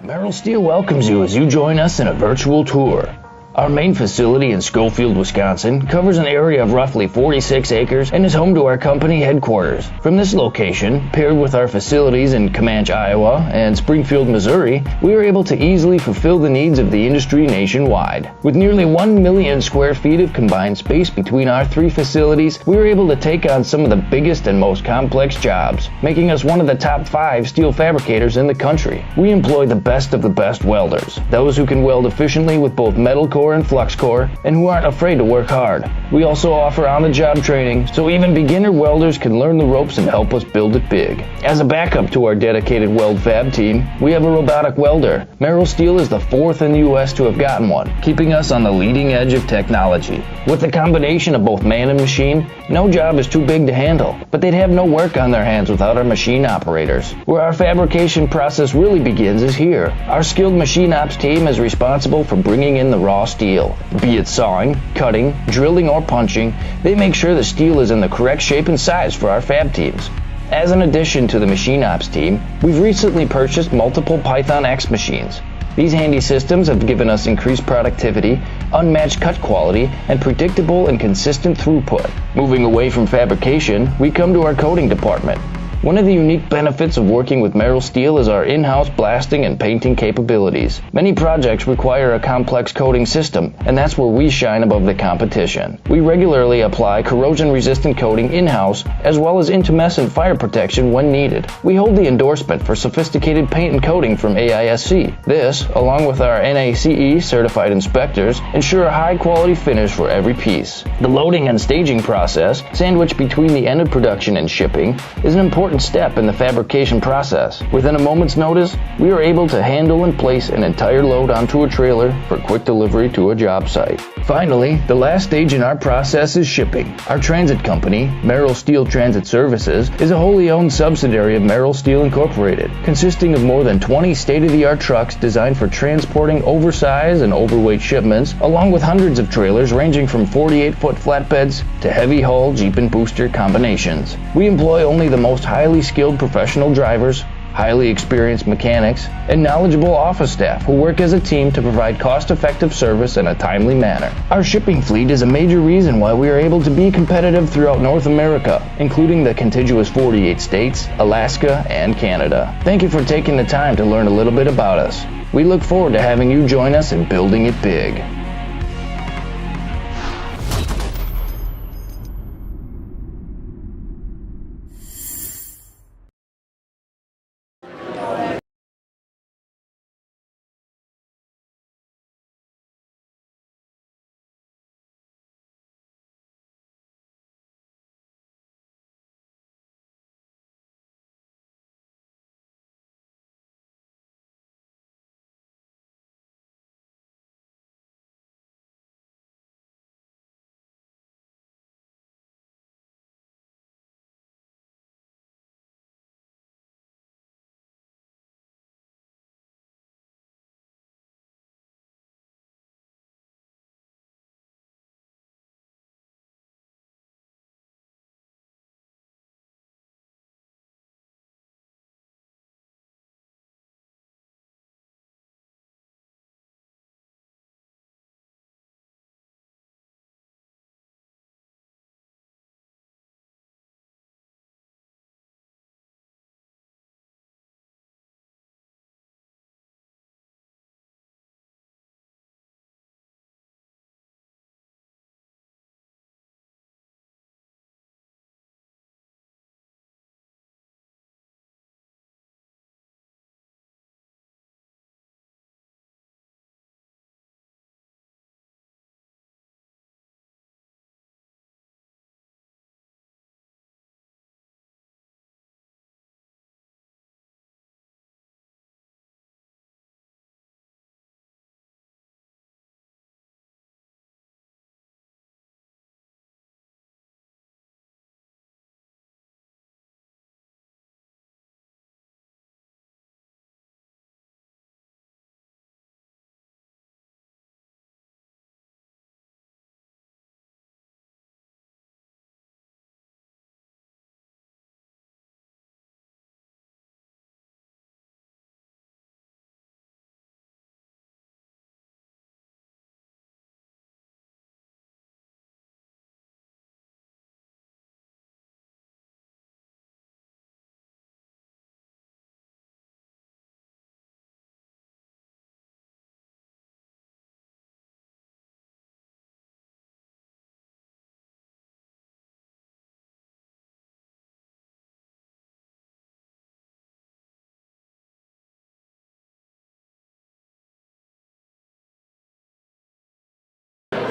Merrill Steel welcomes you as you join us in a virtual tour. Our main facility in Schofield, Wisconsin covers an area of roughly 46 acres and is home to our company headquarters. From this location, paired with our facilities in Comanche, Iowa and Springfield, Missouri, we are able to easily fulfill the needs of the industry nationwide. With nearly 1 million square feet of combined space between our 3 facilities, we are able to take on some of the biggest and most complex jobs, making us one of the top 5 steel fabricators in the country. We employ the best of the best welders, those who can weld efficiently with both metal core and flux core, and who aren't afraid to work hard. We also offer on-the-job training, so even beginner welders can learn the ropes and help us build it big. As a backup to our dedicated weld fab team, we have a robotic welder. Merrill Steel is the 4th in the U.S. to have gotten one, keeping us on the leading edge of technology. With the combination of both man and machine, no job is too big to handle, but they'd have no work on their hands without our machine operators. Where our fabrication process really begins is here. Our skilled machine ops team is responsible for bringing in the raw steel. Be it sawing, cutting, drilling, or punching, they make sure the steel is in the correct shape and size for our fab teams. As an addition to the machine ops team, we've recently purchased multiple Python X machines. These handy systems have given us increased productivity, unmatched cut quality, and predictable and consistent throughput. Moving away from fabrication, we come to our coating department. One of the unique benefits of working with Merrill Steel is our in-house blasting and painting capabilities. Many projects require a complex coating system, and that's where we shine above the competition. We regularly apply corrosion-resistant coating in-house, as well as intumescent fire protection when needed. We hold the endorsement for sophisticated paint and coating from AISC. This, along with our NACE certified inspectors, ensure a high-quality finish for every piece. The loading and staging process, sandwiched between the end of production and shipping, is an important step in the fabrication process. Within a moment's notice, we are able to handle and place an entire load onto a trailer for quick delivery to a job site. Finally, the last stage in our process is shipping. Our transit company, Merrill Steel Transit Services, is a wholly owned subsidiary of Merrill Steel Incorporated, consisting of more than 20 state-of-the-art trucks designed for transporting oversized and overweight shipments, along with hundreds of trailers ranging from 48-foot flatbeds to heavy-hull Jeep and booster combinations. We employ only the most highly skilled professional drivers, highly experienced mechanics, and knowledgeable office staff who work as a team to provide cost-effective service in a timely manner. Our shipping fleet is a major reason why we are able to be competitive throughout North America, including the contiguous 48 states, Alaska, and Canada. Thank you for taking the time to learn a little bit about us. We look forward to having you join us in building it big.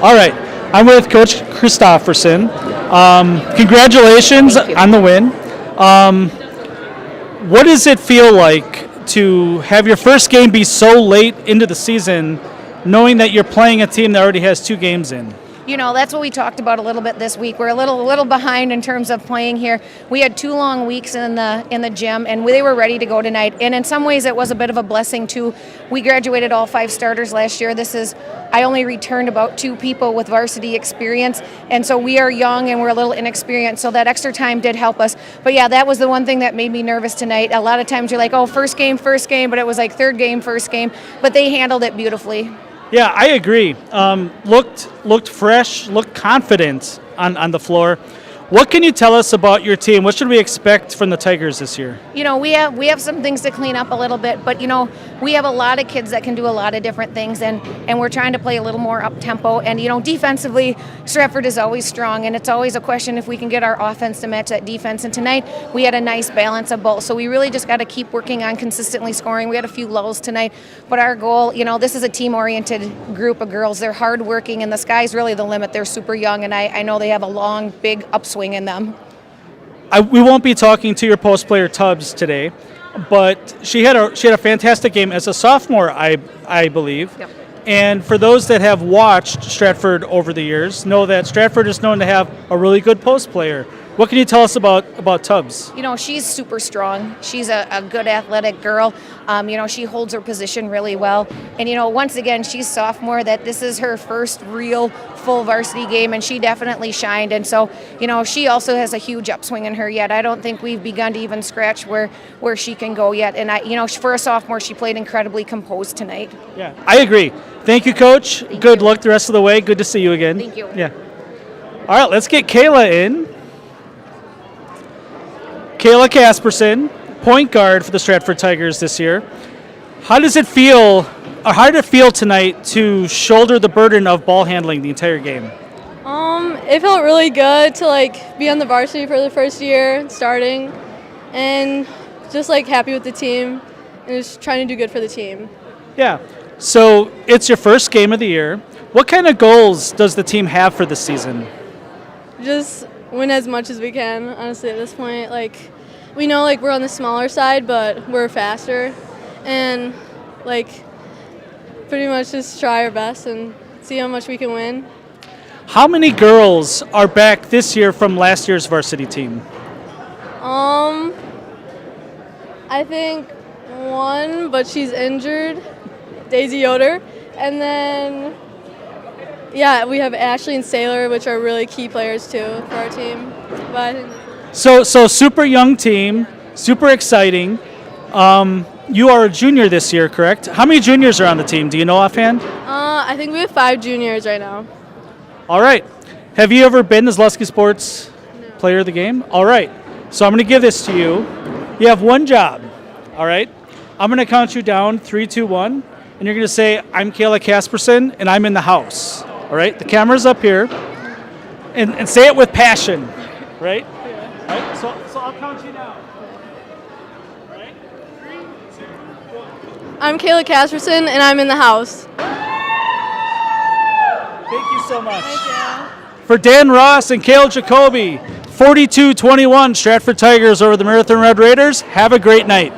All right. I'm with Coach Christofferson. Congratulations on the win. What does it feel like to have your first game be so late into the season, knowing that you're playing a team that already has 2 games in? You know, that's what we talked about a little bit this week. We're a little behind in terms of playing here. We had 2 long weeks in the gym, and they were ready to go tonight. And in some ways, it was a bit of a blessing too. We graduated all 5 starters last year. I only returned about 2 people with varsity experience, and so we are young and we're a little inexperienced. So that extra time did help us. But yeah, that was the one thing that made me nervous tonight. A lot of times you're like, oh, first game, but it was like third game, first game. But they handled it beautifully. Yeah, I agree. Looked fresh, looked confident on the floor. What can you tell us about your team? What should we expect from the Tigers this year? You know, we have some things to clean up a little bit, but you know, we have a lot of kids that can do a lot of different things, and we're trying to play a little more up tempo. And you know, defensively, Stratford is always strong, and it's always a question if we can get our offense to match that defense. And tonight, we had a nice balance of both. So we really just got to keep working on consistently scoring. We had a few lulls tonight, but our goal, you know, this is a team-oriented group of girls. They're hardworking, and the sky's really the limit. They're super young, and I know they have a long, big upswing in them. We won't be talking to your post player Tubbs today, but she had a fantastic game as a sophomore, I believe. Yep. And for those that have watched Stratford over the years, know that Stratford is known to have a really good post player. What can you tell us about Tubbs? You know, she's super strong. She's a good athletic girl. You know, she holds her position really well. And, you know, once again, she's sophomore, that this is her first real full varsity game, and she definitely shined. And so, you know, she also has a huge upswing in her yet. I don't think we've begun to even scratch where she can go yet. And, you know, for a sophomore, she played incredibly composed tonight. Yeah, I agree. Thank you, Coach. Good luck the rest of the way. Good to see you again. Thank you. Yeah. All right, let's get Kayla in. Kayla Casperson, point guard for the Stratford Tigers this year. How did it feel tonight to shoulder the burden of ball handling the entire game? It felt really good to be on the varsity for the first year, starting, and just happy with the team and just trying to do good for the team. Yeah. So it's your first game of the year. What kind of goals does the team have for this season? Just win as much as we can, honestly, at this point. We know we're on the smaller side, but we're faster, and pretty much just try our best and see how much we can win. How many girls are back this year from last year's varsity team? I think 1, but she's injured, Daisy Yoder, and then we have Ashley and Sailor, which are really key players too for our team. But I think So super young team, super exciting. You are a junior this year, correct? How many juniors are on the team? Do you know offhand? I think we have 5 juniors right now. All right. Have you ever been the Zaleski Sports Player of the Game? All right. So I'm going to give this to you. You have one job. All right. I'm going to count you down 3, 2, 1, and you're going to say, "I'm Kayla Casperson, and I'm in the house." All right. The camera's up here, and say it with passion. Right. All right. So I'll count you down. All right. 3, 2, 1. I'm Kayla Casperson, and I'm in the house. Thank you so much. Thank you. For Dan Ross and Kale Jacoby, 42-21 Stratford Tigers over the Marathon Red Raiders. Have a great night.